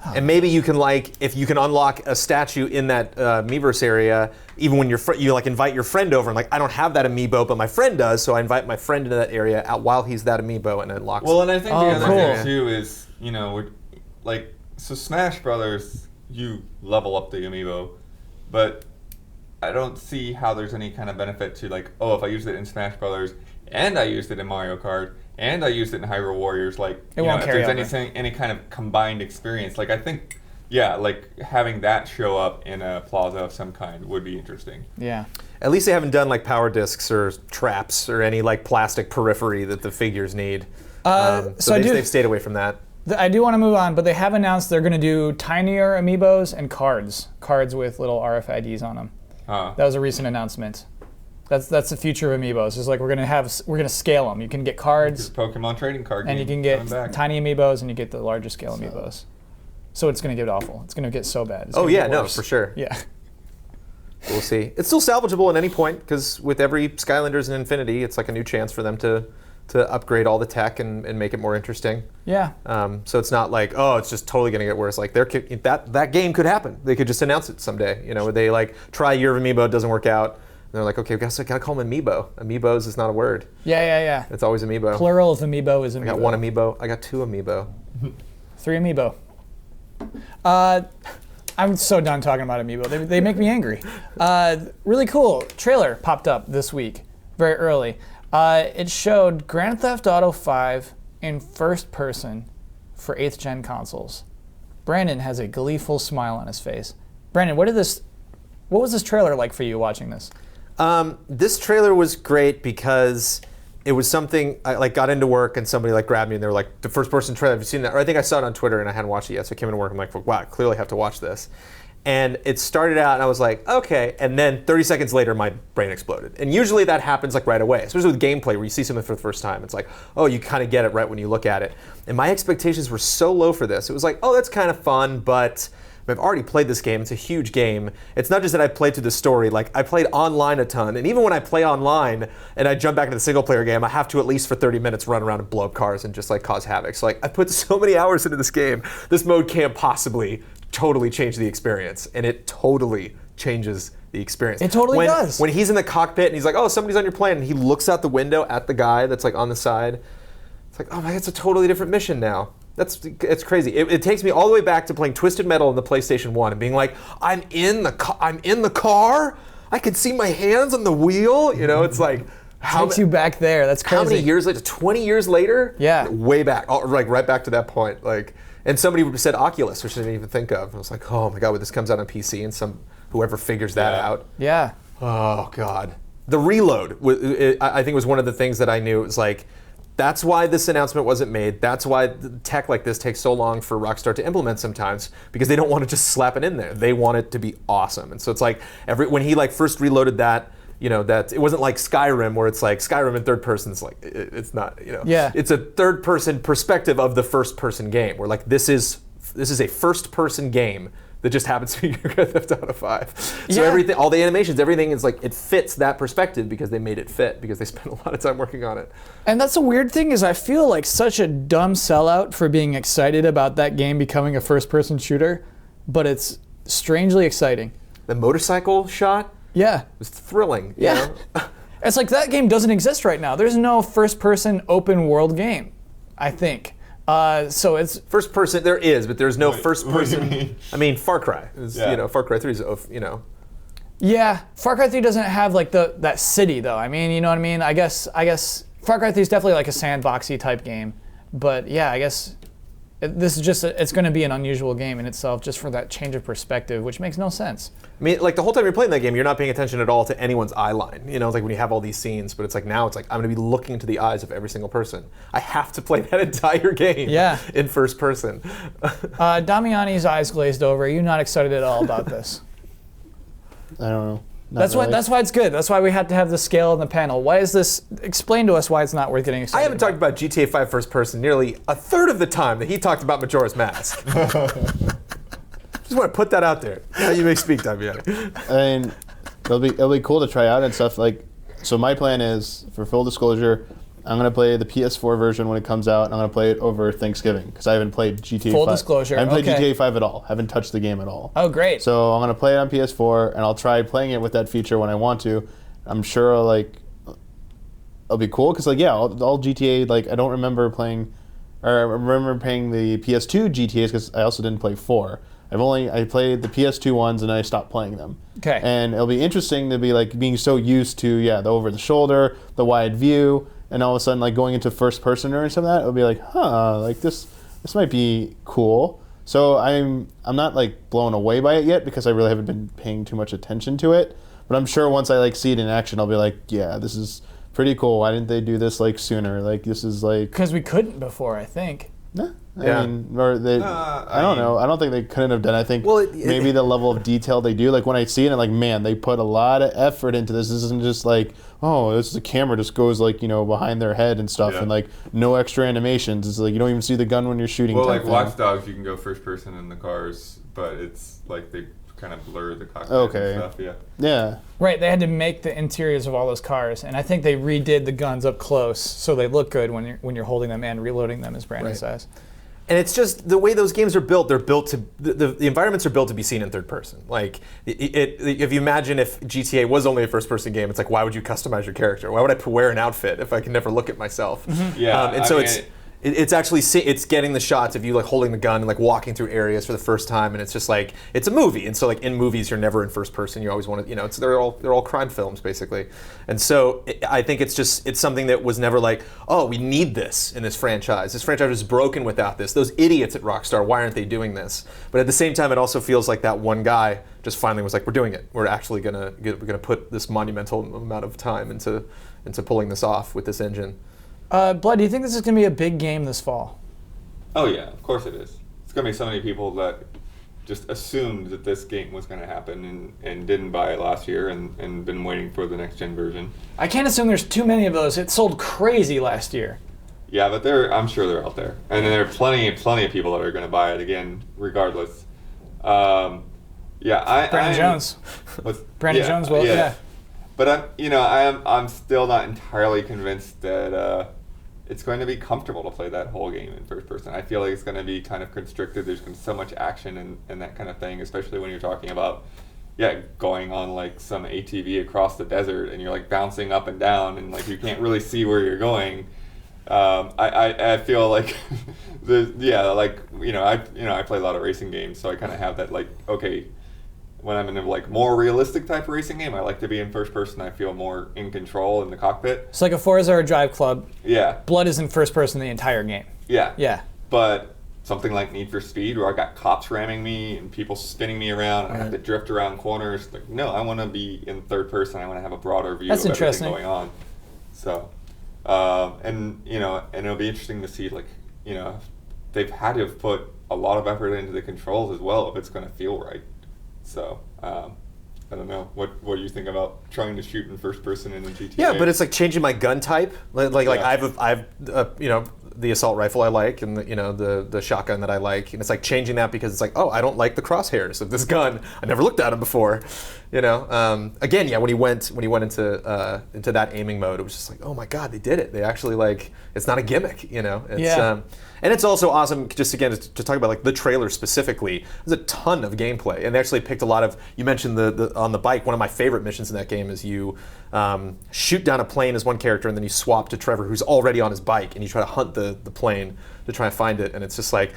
And maybe you can if you can unlock a statue in that Miiverse area, even when you like invite your friend over and like I don't have that amiibo, but my friend does, so I invite my friend into that area while he's that amiibo and it unlocks. Well, and I think the other cool. thing too is so Smash Brothers, you level up the amiibo, but I don't see how there's any kind of benefit to like, oh, if I used it in Smash Brothers and I used it in Mario Kart and I used it in Hyrule Warriors. Like, It won't if carry there's over. any kind of combined experience, like I think, yeah, like having that show up in a plaza of some kind would be interesting. Yeah. At least they haven't done like power discs or traps or any like plastic periphery that the figures need. So they've stayed away from that. I do want to move on, but they have announced they're going to do tinier amiibos and cards with little RFIDs on them. That was a recent announcement. That's the future of amiibos. It's like we're gonna scale them. You can get cards, Pokemon trading card and you game can get coming back. tiny amiibos, and you get the larger scale amiibos. So it's gonna get awful. It's gonna get so bad. It's Oh gonna yeah, get no, worse. for sure. Yeah. We'll see. It's still salvageable at any point because with every Skylanders and Infinity, it's like a new chance for them to upgrade all the tech and make it more interesting. Yeah. So it's not like, oh, it's just totally going to get worse. Like that game could happen. They could just announce it someday. You know, where they like try a year of Amiibo, it doesn't work out. And they're like, okay, I guess I gotta call them Amiibo. Amiibos is not a word. Yeah. It's always Amiibo. Plural of amiibo is amiibo. I got one Amiibo. I got two Amiibo. 3 amiibo. I'm so done talking about amiibo. They make me angry. Really cool trailer popped up this week, very early. It showed Grand Theft Auto 5 in first person for 8th gen consoles. Brandon has a gleeful smile on his face. Brandon, what was this trailer like for you watching this? This trailer was great because it was something I like got into work and somebody like grabbed me and they were like, the first person trailer, have you seen that? Or I think I saw it on Twitter and I hadn't watched it yet, so I came into work and I'm like, wow, I clearly have to watch this. And it started out and I was like, okay, and then 30 seconds later my brain exploded. And usually that happens like right away, especially with gameplay where you see something for the first time. It's like, oh, you kind of get it right when you look at it. And my expectations were so low for this. It was like, oh, that's kind of fun, but I've already played this game. It's a huge game. It's not just that I played through the story. Like, I played online a ton, and even when I play online and I jump back into the single-player game, I have to at least for 30 minutes run around and blow up cars and just like cause havoc. So like, I put so many hours into this game. This mode can't possibly totally change the experience, and it totally changes the experience. It totally does. When he's in the cockpit and he's like, oh, somebody's on your plane, and he looks out the window at the guy that's like on the side. It's like, oh my God, it's a totally different mission now. It's crazy. It takes me all the way back to playing Twisted Metal in the PlayStation 1 and being like, I'm in the car. I can see my hands on the wheel. You know, it's like Takes you back there. That's crazy. how many years later? 20 years later? Yeah. Way back. Like right back to that point. Like, and somebody said Oculus, which I didn't even think of. I was like, oh my God, when this comes out on PC and whoever figures that out. Yeah. Oh God. The reload, I think, was one of the things that I knew. It was like, that's why this announcement wasn't made. That's why tech like this takes so long for Rockstar to implement sometimes, because they don't want to just slap it in there. They want it to be awesome. And so it's like when he like first reloaded that, you know, that it wasn't like Skyrim where it's like Skyrim in third person. It's like it's not, you know. Yeah. It's a third person perspective of the first person game. Where like this is a first person game that just happens to be Grand Theft Auto 5. So Yeah. everything, all the animations, everything is like, it fits that perspective because they made it fit, because they spent a lot of time working on it. And that's the weird thing is I feel like such a dumb sellout for being excited about that game becoming a first-person shooter, but it's strangely exciting. The motorcycle shot Yeah. was thrilling. You Yeah. know? It's like that game doesn't exist right now. There's no first-person open-world game, I think. So it's First person, there is, but there's no Wait, first what do you person. mean? I mean, Far Cry is, Yeah. you know, Far Cry 3 is, you know. yeah. Far Cry 3 doesn't have like that city though. I mean, you know what I mean? I guess Far Cry 3 is definitely like a sandboxy type game, but yeah, I guess this is just it's going to be an unusual game in itself, just for that change of perspective, which makes no sense. I mean, like the whole time you're playing that game, you're not paying attention at all to anyone's eye line. You know, it's like when you have all these scenes, but it's like now it's like I'm going to be looking into the eyes of every single person. I have to play that entire game in first person. Damiani's eyes glazed over. Are you not excited at all about this? I don't know. Not That's really. why it's good. That's why we had to have the scale in the panel. Why is this? Explain to us why it's not worth getting excited. I haven't talked about GTA 5 first person nearly a third of the time that he talked about Majora's Mask. Just want to put that out there. Now you may speak, Damiani. I mean, it'll be cool to try out and stuff. Like, so my plan is, for full disclosure, I'm gonna play the PS4 version when it comes out. And I'm gonna play it over Thanksgiving because I haven't played GTA. Full 5. disclosure, I haven't played okay. GTA 5 at all. Haven't touched the game at all. Oh, great. So I'm gonna play it on PS4, and I'll try playing it with that feature when I want to. I'm sure it'll be cool because all GTA, like I don't remember playing, or I remember playing the PS2 GTAs because I also didn't play 4. I played the PS2 ones and I stopped playing them. Okay. And it'll be interesting to be like being so used to the over the shoulder, the wide view, and all of a sudden like going into first person or something like that, it would be like, like this might be cool. So I'm not like blown away by it yet because I really haven't been paying too much attention to it. But I'm sure once I like see it in action, I'll be like, yeah, this is pretty cool. Why didn't they do this like sooner? Like this is like Because we couldn't before, I think. Nah, Yeah. I mean, or they. I don't know. I don't think they couldn't have done. I think maybe the level of detail they do. Like when I see it, I'm like, man, they put a lot of effort into this. This isn't just like, oh, this is the camera just goes like behind their head and stuff, and like no extra animations. It's like you don't even see the gun when you're shooting. Well, type like thing. Watch Dogs, you can go first person in the cars, but it's like they kind of blur the cockpit Okay. and stuff. Yeah. Yeah. Right, they had to make the interiors of all those cars, and I think they redid the guns up close so they look good when you're holding them and reloading them, as Brandon says. And it's just the way those games are built. They're built to the environments are built to be seen in third person. Like if you imagine if GTA was only a first person game, it's like why would you customize your character? Why would I wear an outfit if I can never look at myself? Yeah. And so it's actually it's getting the shots of you like holding the gun and like walking through areas for the first time, and it's just like it's a movie. And so like in movies, you're never in first person. You always want to they're all crime films basically. And so I think it's something that was never like, oh, we need this in this franchise. This franchise is broken without this. Those idiots at Rockstar, why aren't they doing this? But at the same time, it also feels like that one guy just finally was like, we're doing it. We're actually gonna put this monumental amount of time into pulling this off with this engine. Blood, do you think this is going to be a big game this fall? Oh yeah, of course it is. It's gonna be so many people that just assumed that this game was gonna happen and didn't buy it last year and been waiting for the next gen version. I can't assume there's too many of those. It sold crazy last year. Yeah, but I'm sure they're out there, and then there are plenty of people that are gonna buy it again, regardless. Brandon Jones. Brandon Jones will, yeah. But I'm still not entirely convinced that it's going to be comfortable to play that whole game in first person. I feel like it's going to be kind of constricted. There's going to be so much action and that kind of thing, especially when you're talking about, going on like some ATV across the desert and you're like bouncing up and down and like you can't really see where you're going. I feel like I play a lot of racing games, so I kind of have that like, okay, when I'm in a like more realistic type of racing game, I like to be in first person. I feel more in control in the cockpit. It's like a Forza or Drive Club. Yeah. Blood is in first person the entire game. Yeah. Yeah. But something like Need for Speed, where I got cops ramming me and people spinning me around, and I have to drift around corners. Like, no, I want to be in third person. I want to have a broader view of everything going on. So, and it'll be interesting to see, like, they've had to have put a lot of effort into the controls as well if it's going to feel right. So, I don't know. What do you think about trying to shoot in first person in a GTA? Yeah, but it's like changing my gun type. Like I've the assault rifle I like, and the shotgun that I like, and it's like changing that because it's like, oh, I don't like the crosshairs of this gun. I never looked at them before. Again, yeah, when he went into that aiming mode, it was just like, oh my god, they did it. They actually like, it's not a gimmick. And it's also awesome, just again, to talk about like the trailer specifically. There's a ton of gameplay, and they actually picked a lot of. You mentioned the on the bike. One of my favorite missions in that game is you shoot down a plane as one character, and then you swap to Trevor, who's already on his bike, and you try to hunt the plane to try and find it. And it's just like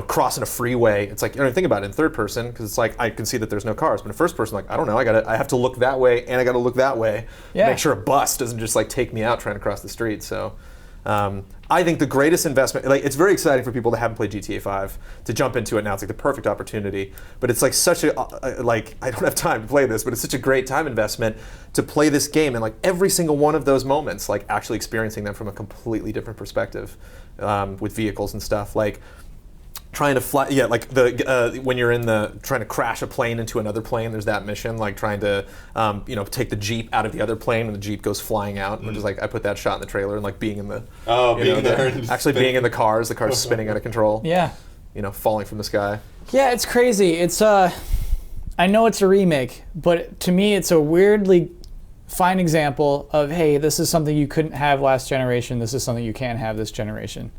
crossing a freeway. It's like think about it in third person because it's like I can see that there's no cars, but in first person, like I don't know, I have to look that way and I got to look that way to make sure a bus doesn't just like take me out trying to cross the street. So. I think the greatest investment, like it's very exciting for people that haven't played GTA 5 to jump into it now. It's like the perfect opportunity, but it's like such a like I don't have time to play this, but it's such a great time investment to play this game and like every single one of those moments, like actually experiencing them from a completely different perspective with vehicles and stuff. Like trying to fly, like when you're trying to crash a plane into another plane. There's that mission, like trying to, take the Jeep out of the other plane, and the Jeep goes flying out. Which is like I put that shot in the trailer, and like being in the, actually being in the car's spinning out of control. Yeah. Falling from the sky. Yeah, it's crazy. It's I know it's a remake, but to me, it's a weirdly fine example of hey, this is something you couldn't have last generation. This is something you can have this generation.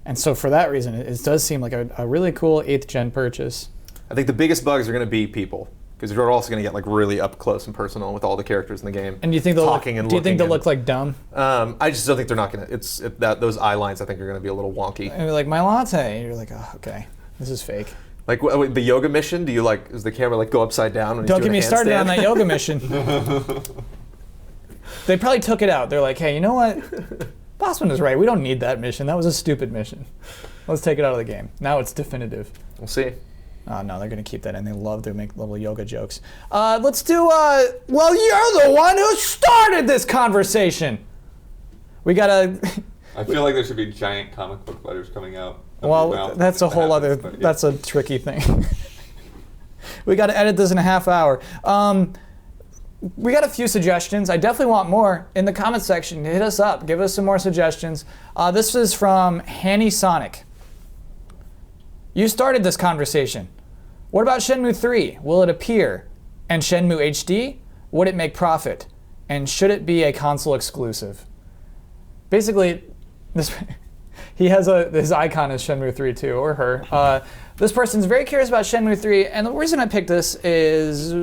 And so for that reason, it does seem like a really cool 8th gen purchase. I think the biggest bugs are going to be people, because you're also going to get like really up close and personal with all the characters in the game. And do you think they'll look like dumb? I just don't think they're not going to. Those eye lines I think are going to be a little wonky. And you're like my latte, and you're like, oh, okay, this is fake. Like the yoga mission, does the camera like go upside down when he's Don't doing get me started on that yoga mission. They probably took it out. They're like, hey, you know what? Bossman is right. We don't need that mission. That was a stupid mission. Let's take it out of the game. Now it's definitive. We'll see. Oh, no, they're going to keep that in. They love to make little yoga jokes. Let's do, well, you're the one who started this conversation. We got to... I feel like there should be giant comic book letters coming out. Well, that's a whole other... Yeah. That's a tricky thing. We got to edit this in a half hour. We got a few suggestions. I definitely want more. In the comment section, hit us up. Give us some more suggestions. This is from Hanny Sonic. You started this conversation. What about Shenmue 3? Will it appear? And Shenmue HD? Would it make profit? And should it be a console exclusive? Basically, he has his icon is Shenmue 3 too, or her. This person's very curious about Shenmue 3, and the reason I picked this is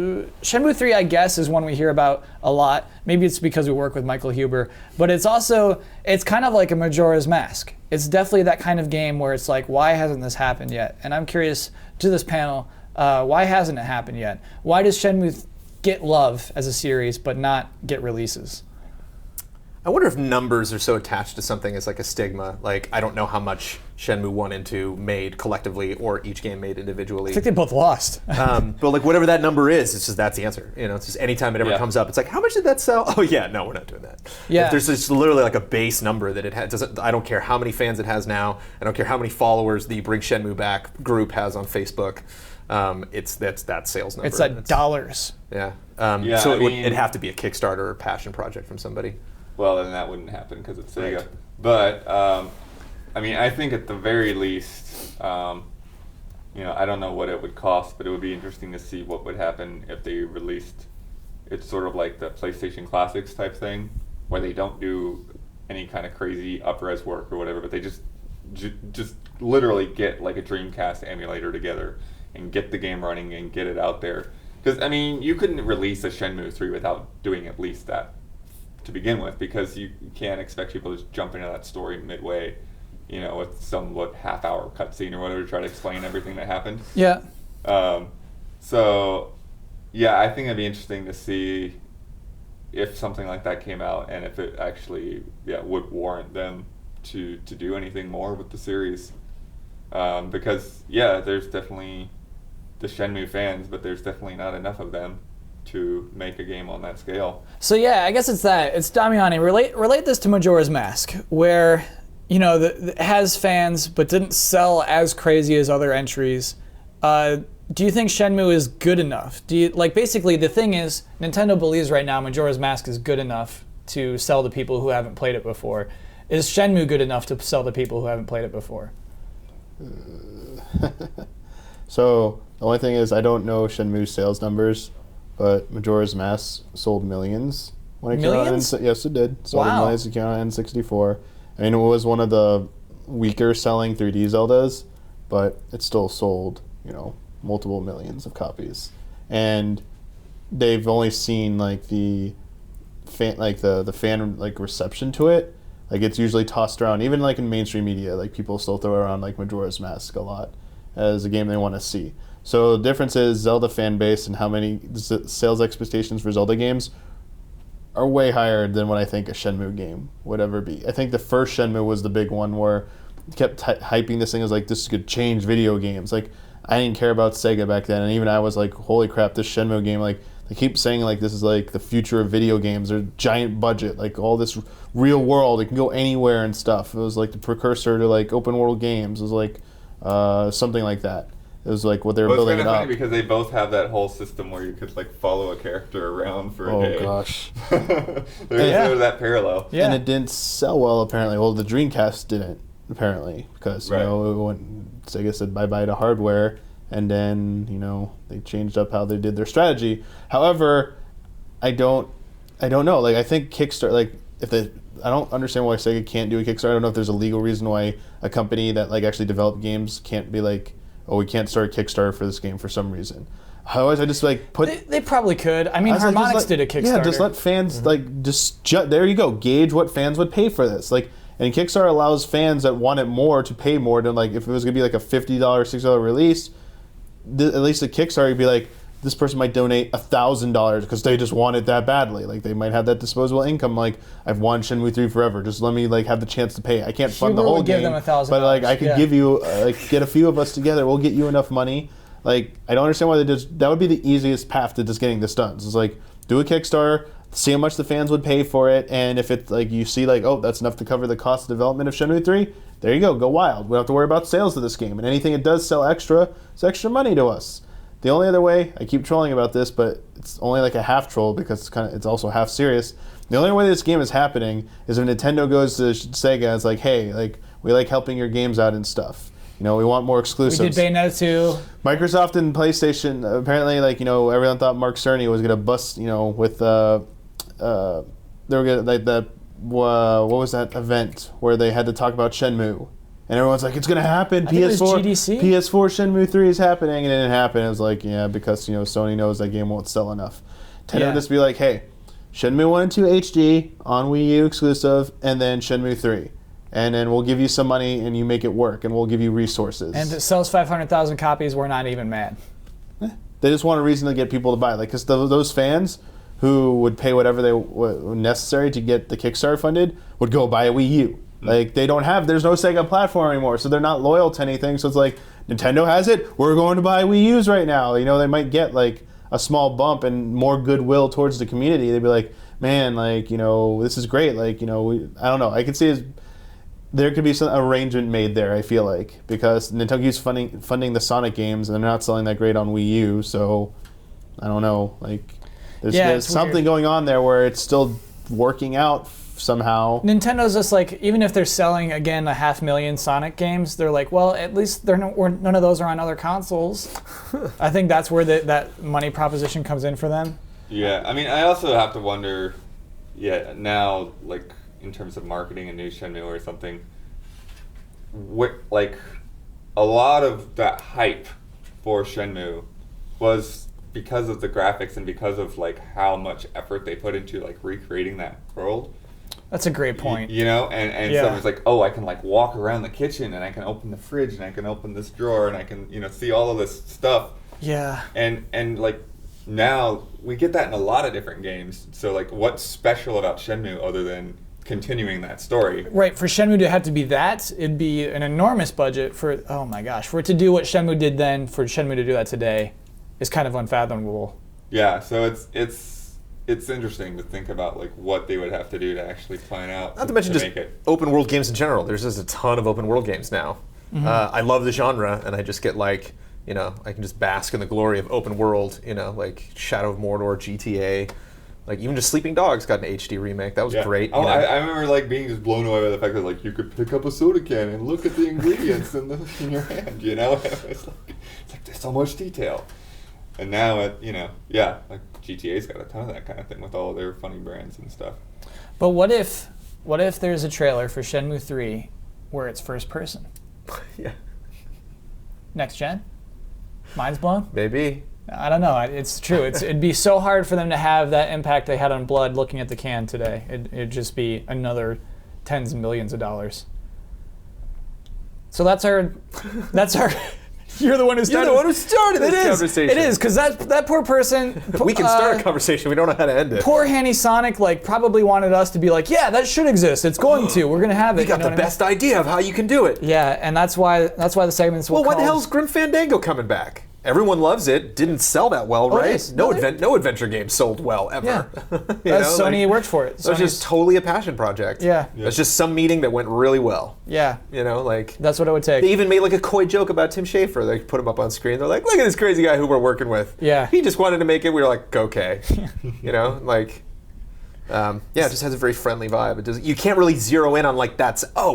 Shenmue 3, I guess, is one we hear about a lot. Maybe it's because we work with Michael Huber, but it's kind of like a Majora's Mask. It's definitely that kind of game where it's like, why hasn't this happened yet? And I'm curious to this panel, why hasn't it happened yet? Why does Shenmue get love as a series but not get releases? I wonder if numbers are so attached to something as like a stigma. Like, I don't know how much Shenmue 1 and 2 made collectively or each game made individually. I think they both lost. But like whatever that number is, it's just that's the answer. You know, it's just anytime it ever comes up, it's like, how much did that sell? Oh yeah, no, we're not doing that. Yeah. If there's just literally like a base number that it doesn't. I don't care how many fans it has now. I don't care how many followers the Bring Shenmue Back group has on Facebook. That's that sales number. It's at dollars. Yeah. Yeah, so I mean, it'd have to be a Kickstarter or passion project from somebody. Well, then that wouldn't happen because it's Sega. Right. But I mean, I think at the very least, I don't know what it would cost, but it would be interesting to see what would happen if they released. It's sort of like the PlayStation Classics type thing, where they don't do any kind of crazy up-res work or whatever, but they just literally get like a Dreamcast emulator together and get the game running and get it out there. Because I mean, you couldn't release a Shenmue 3 without doing at least that to begin with, because you can't expect people to just jump into that story midway, with some half-hour cutscene or whatever to try to explain everything that happened. Yeah. So, yeah, I think it'd be interesting to see if something like that came out and if it actually, would warrant them to do anything more with the series. Because, there's definitely the Shenmue fans, but there's definitely not enough of them to make a game on that scale. So yeah, I guess it's that. It's Damiani. Relate this to Majora's Mask, where it has fans but didn't sell as crazy as other entries. Do you think Shenmue is good enough? Basically the thing is, Nintendo believes right now Majora's Mask is good enough to sell to people who haven't played it before. Is Shenmue good enough to sell to people who haven't played it before? So the only thing is, I don't know Shenmue's sales numbers. But Majora's Mask sold millions when it came out. Yes, it did. Sold millions when it came out in '64. I mean, it was one of the weaker selling 3D Zeldas, but it still sold, multiple millions of copies. And they've only seen the fan reception to it. Like, it's usually tossed around, even in mainstream media. Like, people still throw around Majora's Mask a lot as a game they want to see. So the difference is Zelda fan base and how many sales expectations for Zelda games are way higher than what I think a Shenmue game would ever be. I think the first Shenmue was the big one where it kept hyping this thing as this could change video games. I didn't care about Sega back then, and even I was like, holy crap, this Shenmue game, they keep saying this is the future of video games. They're giant budget, all this real world, it can go anywhere and stuff. It was the precursor to open world games. It was something like that. It was what they were building it up. It's kind of funny because they both have that whole system where you could follow a character around for a day. Oh gosh. There's that parallel. Yeah. And it didn't sell well apparently. Well, the Dreamcast didn't apparently because Sega said bye-bye to hardware, and then they changed up how they did their strategy. However, I don't know. I think Kickstarter I don't understand why Sega can't do a Kickstarter. I don't know if there's a legal reason why a company that actually developed games can't be we can't start a Kickstarter for this game for some reason. Otherwise, I just put. They probably could. I mean, Harmonix did a Kickstarter. Yeah, just let fans there you go. Gauge what fans would pay for this. And Kickstarter allows fans that want it more to pay more than if it was gonna be a $50, $60 release. At least the Kickstarter would be this person might donate $1,000 because they just want it that badly. Like they might have that disposable income. Like I've wanted Shenmue 3 forever. Just let me like have the chance to pay. I can't fund the Huber whole would give game, them $1,000, but like I could yeah. give you like get a few of us together. We'll get you enough money. Like I don't understand why they just. That would be the easiest path to just getting this done. So it's like do a Kickstarter, see how much the fans would pay for it, and if it's like you see like oh that's enough to cover the cost of development of Shenmue 3. There you go wild. We don't have to worry about sales of this game, and anything it does sell extra, it's extra money to us. The only other way, I keep trolling about this, but it's only like a half troll because it's also half serious. The only way this game is happening is if Nintendo goes to Sega and it's like, hey, like we like helping your games out and stuff. You know, we want more exclusives. We did Bayonetta 2. Microsoft and PlayStation, apparently, like, you know, everyone thought Mark Cerny was going to bust, you know, with, they were going to, like, what was that event where they had to talk about Shenmue? And everyone's like, it's going to happen. I think it was PS4 GDC? PS4 Shenmue 3 is happening. And it didn't happen. It was like, yeah, because, you know, Sony knows that game won't sell enough. Nintendo Yeah. just be like, hey, Shenmue 1 and 2 HD on Wii U exclusive, and then Shenmue 3. And then we'll give you some money and you make it work, and we'll give you resources. And it sells 500,000 copies, we're not even mad. They just want a reason to get people to buy. Like, because those fans who would pay whatever they were necessary to get the Kickstarter funded would go buy a Wii U. Like, there's no Sega platform anymore, so they're not loyal to anything. So it's like, Nintendo has it, we're going to buy Wii U's right now. You know, they might get, like, a small bump and more goodwill towards the community. They'd be like, man, like, you know, this is great. Like, you know, I don't know. I could see there could be some arrangement made there, I feel like, because Nintendo keeps funding the Sonic games, and they're not selling that great on Wii U, so I don't know. Like, there's something weird. going on there where it's still working out somehow. Nintendo's just like, even if they're selling, again, 500,000 Sonic games, they're like, well, at least none of those are on other consoles. I think that's where that money proposition comes in for them. Yeah, I mean, I also have to wonder, now, like, in terms of marketing a new Shenmue or something, like, a lot of that hype for Shenmue was because of the graphics and because of, like, how much effort they put into, like, recreating that world. That's a great point. You know, and Yeah. so it's like, oh, I can like walk around the kitchen and I can open the fridge and I can open this drawer and I can, you know, see all of this stuff. Yeah. And like now we get that in a lot of different games. So like, what's special about Shenmue other than continuing that story? Right, for Shenmue to have to be that, it'd be an enormous budget for, oh my gosh, for it to do what Shenmue did then, for Shenmue to do that today is kind of unfathomable. Yeah, so it's interesting to think about like what they would have to do to actually plan out Not to mention just make it. open world games in general. There's just a ton of open world games now. I love the genre, and I just get like, you know, I can just bask in the glory of open world, you know, like Shadow of Mordor, GTA, like even just Sleeping Dogs got an HD remake. That was great. Oh, you know? I remember like being just blown away by the fact that like you could pick up a soda can and look at the ingredients in your hand, you know? It's like there's so much detail. And now it, you know, like GTA's got a ton of that kind of thing with all of their funny brands and stuff. But what if there's a trailer for Shenmue 3 where it's first person? Yeah. Next gen? Mind's blown? Maybe. I don't know. It's true. It'd be so hard for them to have that impact they had on Blood looking at the can today. It'd just be another tens of millions of dollars. So that's our you're the one who started. You're the one who started this conversation. It is, because that poor person. We can start a conversation. We don't know how to end it. Poor Hanny Sonic like probably wanted us to be like, yeah, that should exist. It's going to. We're gonna have it. We got the best idea of how you can do it. Yeah, and that's why the segments. Well, why the hell's Grim Fandango coming back? Everyone loves it. Didn't sell that well, right? yes. No, Really? no adventure game sold well ever. Yeah. You Sony like, worked for it. It was just totally a passion project. Yeah. It's just some meeting that went really well. Yeah, You know, like that's what it would take. they even made like a coy joke about Tim Schafer. They put him up on screen. They're like, "Look at this crazy guy who we're working with." Yeah. He just wanted to make it. We were like, "Okay," you know, like. It just has a very friendly vibe. It does. You can't really zero in on like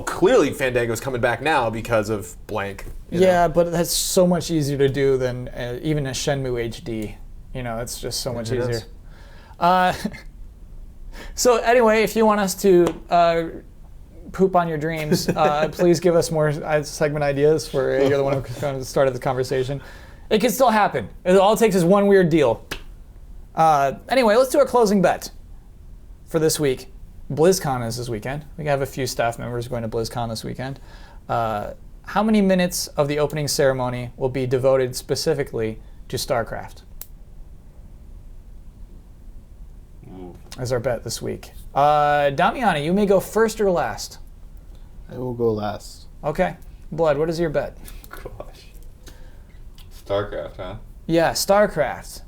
clearly Fandango's coming back now because of blank. You know? But that's so much easier to do than even a Shenmue HD. You know, it's just so much It easier. is. So anyway, if you want us to poop on your dreams, please give us more segment ideas. For you're the one who kind of started the conversation. It can still happen. It all takes is one weird deal. Anyway, let's do our closing bet for this week. BlizzCon is this weekend. We have a few staff members going to BlizzCon this weekend. How many minutes of the opening ceremony will be devoted specifically to StarCraft? Ooh. as our bet this week. Damiani, you may go first or last. I will go last. Okay. Blood, what is your bet? Gosh. StarCraft, huh? Yeah, StarCraft.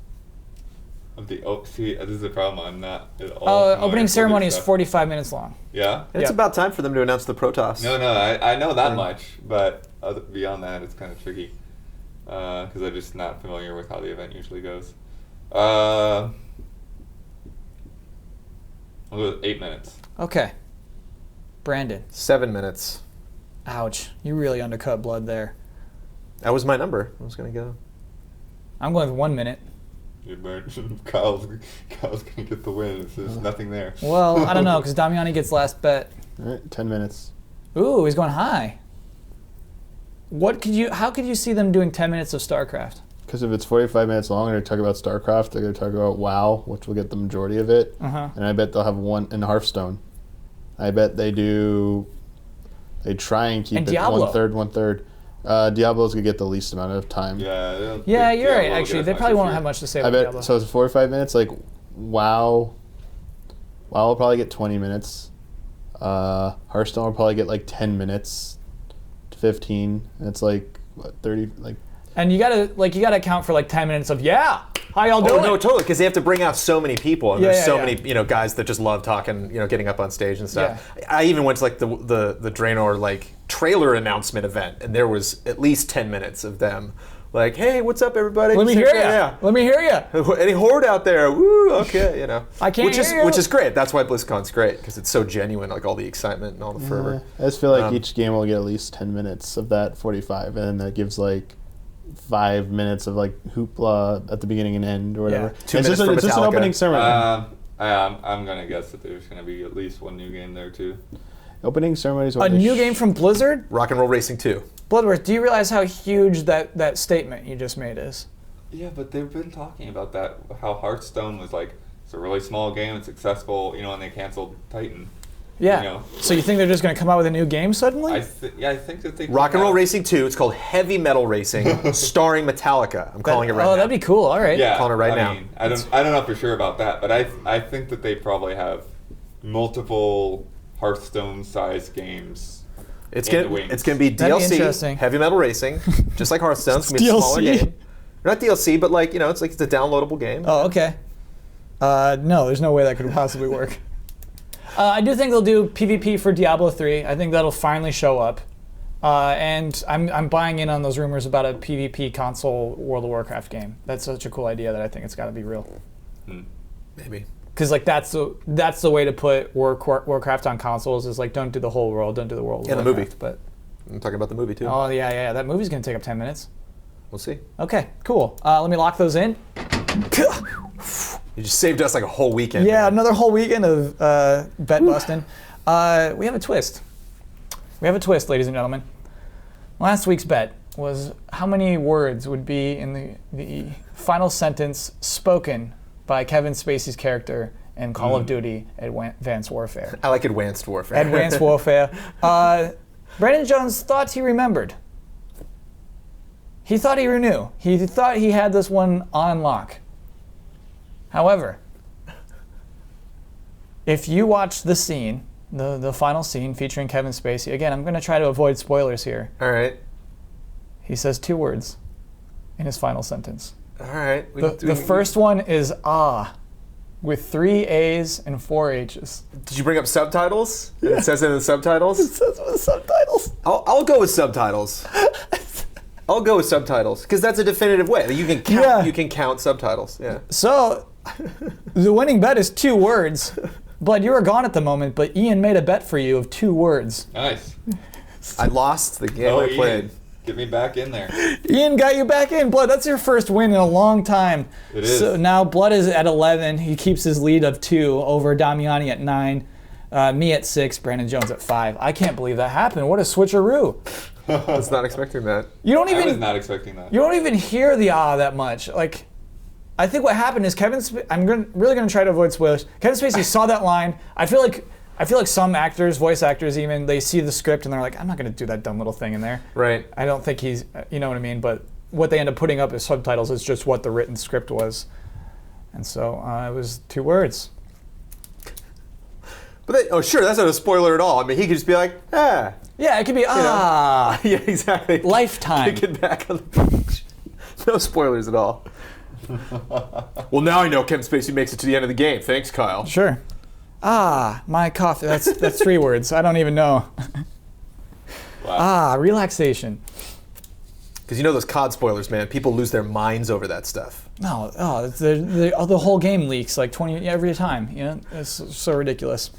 See, this is the problem. I'm not at all. familiar Opening with ceremony this is stuff. 45 minutes long. Yeah. It's Yeah. about time for them to announce the Protoss. No, I know that much, but beyond that, it's kind of tricky because I'm just not familiar with how the event usually goes. I'll go with 8 minutes. Okay. Brandon. 7 minutes. Ouch. You really undercut Blood there. That was my number. I was gonna go. I'm going with 1 minute. Kyle's gonna get the win. There's nothing there. Well, I don't know, because Damiani gets last bet. All right, 10 minutes. Ooh, he's going high. How could you see them doing 10 minutes of StarCraft? Because if it's 45 minutes long and they're talking about StarCraft, they're going to talk about WoW, which will get the majority of it. Uh-huh. And I bet they'll have one in Hearthstone. I bet they try and keep And it Diablo. one third. Diablo's going to get the least amount of time. Yeah. Yeah, you're right, Diablo will actually. get They as probably much won't as have you. much to say I about bet, Diablo. so it's 45 minutes, like WoW will probably get 20 minutes. Hearthstone will probably get like 10 minutes to 15. And it's like, what, 30, like... And you gotta account for like 10 minutes of, yeah, how y'all Oh doing? no, totally, because they have to bring out so many people, and Yeah, there's yeah, so yeah. many guys that just love talking, getting up on stage and stuff. I even went to like the Draenor like trailer announcement event, and there was at least 10 minutes of them, like, hey, what's up, everybody? Let me Just hear ya. yeah. Let me hear ya. Any horde out there? Woo, okay, I can't which is hear you. which is great. That's why BlizzCon's great, because it's so genuine, like all the excitement and all the fervor. I just feel like each game will get at least 10 minutes of that 45, and then that gives like 5 minutes of like hoopla at the beginning and end or whatever. Yeah. 2 It's minutes just, for it's just an Metallica. opening ceremony. I'm gonna guess that there's gonna be at least one new game there too. Opening ceremony is A what they new game from Blizzard? Rock and Roll Racing 2. Bloodworth, do you realize how huge that statement you just made is? Yeah, but they've been talking about that. How Hearthstone was like, it's a really small game, it's successful, and they canceled Titan. Yeah. You know. So you think they're just going to come out with a new game suddenly? I think that they Rock and Roll have- Racing 2. It's called Heavy Metal Racing, starring Metallica. I'm calling it right now. that'd be cool. All right. Yeah, calling it right now. mean, I don't know for sure about that, but I think that they probably have multiple Hearthstone-sized games. It's in the gonna wings. it's gonna be That'd be DLC, interesting. Heavy Metal Racing, just like Hearthstone. It's gonna be a smaller DLC. game. Not DLC, but like it's like it's a downloadable game. Oh, okay. No, there's no way that could possibly work. I do think they'll do PvP for Diablo 3. I think that'll finally show up. And I'm buying in on those rumors about a PvP console World of Warcraft game. That's such a cool idea that I think it's got to be real. Maybe. Because like that's the way to put Warcraft on consoles is like don't do the whole world, don't do the world. Yeah, the movie. But I'm talking about the movie too. oh yeah, that movie's gonna take up 10 minutes. We'll see. Okay, cool. Let me lock those in. You just saved us like a whole weekend. Yeah, man. another whole weekend of bet busting. We have a twist. We have a twist, ladies and gentlemen. Last week's bet was how many words would be in the final sentence spoken by Kevin Spacey's character in Call of Duty Advanced Warfare. I like Advanced Warfare. Advanced Warfare. Brandon Jones thought he remembered. He thought he knew. He thought he had this one on lock. However, if you watch the scene, the final scene featuring Kevin Spacey, again, I'm going to try to avoid spoilers here. All right. He says 2 words in his final sentence. All right. The first one is with 3 A's and 4 H's. Did you bring up subtitles? It says it in the subtitles. Says with subtitles. I'll go with subtitles. I'll go with subtitles because that's a definitive way. You can count. Yeah. You can count subtitles. Yeah. So, the winning bet is 2 words. Bud, you were gone at the moment, but Ian made a bet for you of 2 words. Nice. I lost the game I played. Ian, get me back in there. Ian got you back in. Blood, that's your first win in a long time. It is. So now Blood is at 11. He keeps his lead of 2 over Damiani at 9. Me at 6. Brandon Jones at 5. I can't believe that happened. What a switcheroo. I was not expecting that. You don't I was even not expecting that. you don't even hear the that much. Like, I think what happened is really going to try to avoid spoilers. Kevin Spacey saw that line. I feel like some actors, voice actors even, they see the script and they're like, I'm not going to do that dumb little thing in there. Right. I don't think he's, you know what I mean? But what they end up putting up as subtitles is just what the written script was. And so it was 2 words. Sure, that's not a spoiler at all. I mean, he could just be like, ah. Yeah, it could be, Yeah, exactly. lifetime. Get back on the beach. No spoilers at all. Well, now I know Kevin Spacey makes it to the end of the game. Thanks, Kyle. Sure. My coffee. That's 3 words. I don't even know. Wow. Relaxation. Because you know those COD spoilers, man. People lose their minds over that stuff. No, the whole game leaks like 20 every time. You know, it's so ridiculous.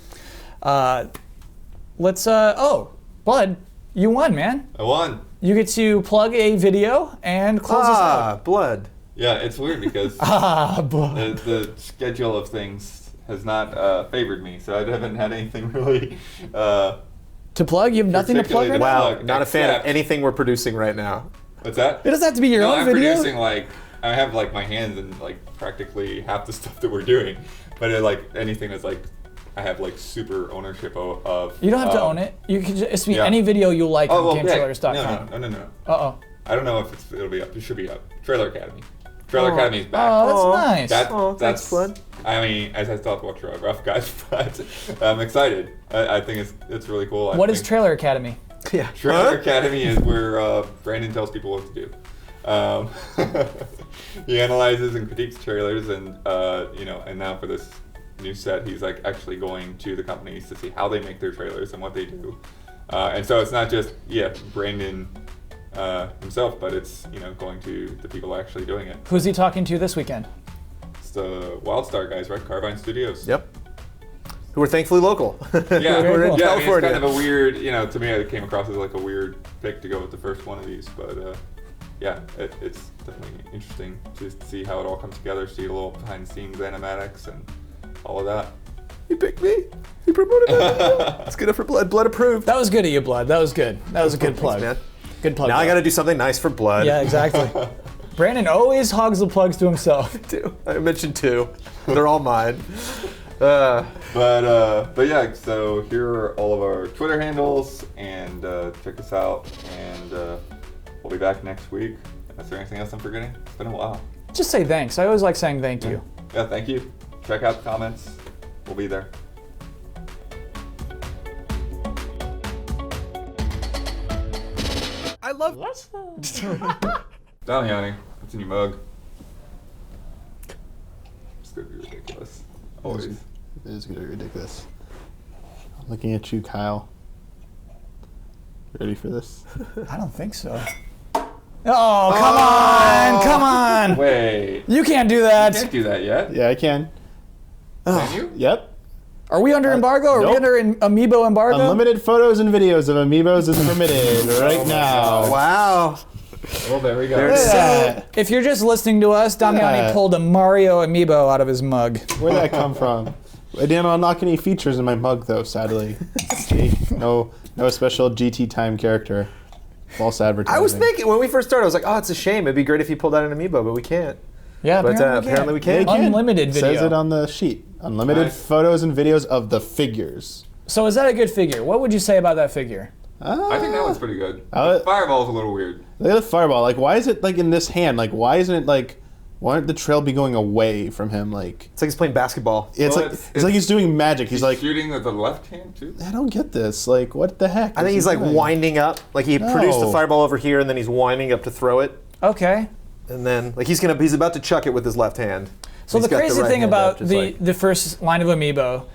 Bud, you won, man. I won. You get to plug a video and close us out. Blood. Yeah, it's weird because Bud. the schedule of things has not favored me, so I haven't had anything really. To plug? You have nothing to plug right now? Wow, not a fan of anything we're producing right now. What's that? It doesn't have to be your own I'm video. producing I have my hands in practically half the stuff that we're doing, but anything that's I have super ownership of. You don't have to own it. You can just be any video you like on GameTrailers.com. No. Uh-oh. I don't know if it'll be up. It should be up. Trailer Academy. Trailer Academy is back. Oh, that's nice. Thanks, Blood. I mean, I still have to watch Rough Guys, but I'm excited. I think it's really cool. What is Trailer Academy? Yeah. Trailer Academy is where Brandon tells people what to do. He analyzes and critiques trailers, and and now for this new set, he's actually going to the companies to see how they make their trailers and what they do. And so it's not just Brandon himself, but it's going to the people actually doing it. Who's he talking to this weekend? It's the WildStar guys, right? Carvine Studios. Yep. Who are thankfully local. Yeah, Very cool. yeah. I mean, California. it's kind of a weird, to me, it came across as a weird pick to go with the first one of these, but yeah, it's definitely interesting to see how it all comes together, see a little behind the scenes animatics and all of that. He picked me. He promoted me. It's good for Blood. Blood approved. That was good of you, Blood. That was good. That was a good plug. Thanks, man. Good plug. Now I Blood. got to do something nice for Blood. Yeah, exactly. Brandon always hogs the plugs to himself. I mentioned 2. They're all mine. But yeah, so here are all of our Twitter handles, and check us out, and we'll be back next week. Is there anything else I'm forgetting? It's been a while. Just say thanks. I always like saying thank you. Yeah, thank you. Check out the comments. We'll be there. I love. Down, Yanni. What's in your mug? It's gonna be ridiculous. Always. It is gonna be ridiculous. I'm looking at you, Kyle. Ready for this? I don't think so. Oh, come on! Wait. You can't do that. You can't do that yet. Yeah, I can. Can you? Yep. Are we under embargo? Are we nope. under an amiibo embargo? Unlimited photos and videos of amiibos is permitted right now. Wow. Well, there we go. There's- Yeah. If you're just listening to us, Damiani Yeah. pulled a Mario amiibo out of his mug. Where'd that come from? I didn't unlock any features in my mug, though, sadly. See? No special GT time character. False advertising. I was thinking when we first started, I was like, oh, it's a shame. It'd be great if you pulled out an amiibo, but we can't. Yeah, But apparently we can. They can. Unlimited video. Says it on the sheet. Unlimited Nice. photos and videos of the figures. So is that a good figure? What would you say about that figure? I think that one's pretty good. Uh, The fireball's a little weird. Look at the fireball. Like, why is it in this hand? Like, why isn't it why aren't the trail be going away from him? Like, It's like he's playing basketball. it's Well, it's like he's doing magic. He's like, shooting with the left hand too. I don't get this. Like, what the heck? I think is he's he like doing? winding up. Like he produced the No. fireball over here, and then he's winding up to throw it. Okay. And then he's about to chuck it with his left hand. So He's the got crazy right thing hand about up, just the like- the first line of amiibo,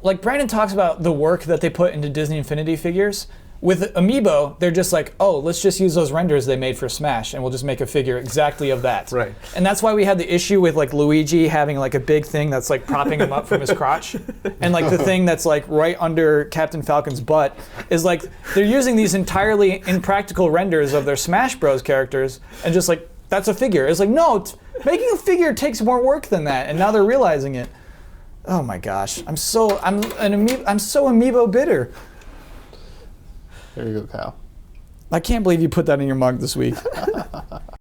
like Brandon talks about the work that they put into Disney Infinity figures. With amiibo, they're just like, oh, let's just use those renders they made for Smash, and we'll just make a figure exactly of that. Right. And that's why we had the issue with Luigi having a big thing that's propping him up from his crotch, and the thing that's right under Captain Falcon's butt is they're using these entirely impractical renders of their Smash Bros characters, and just that's a figure. It's no, making a figure takes more work than that, and now they're realizing it. Oh my gosh, I'm so amiibo bitter. There you go, Kyle. I can't believe you put that in your mug this week.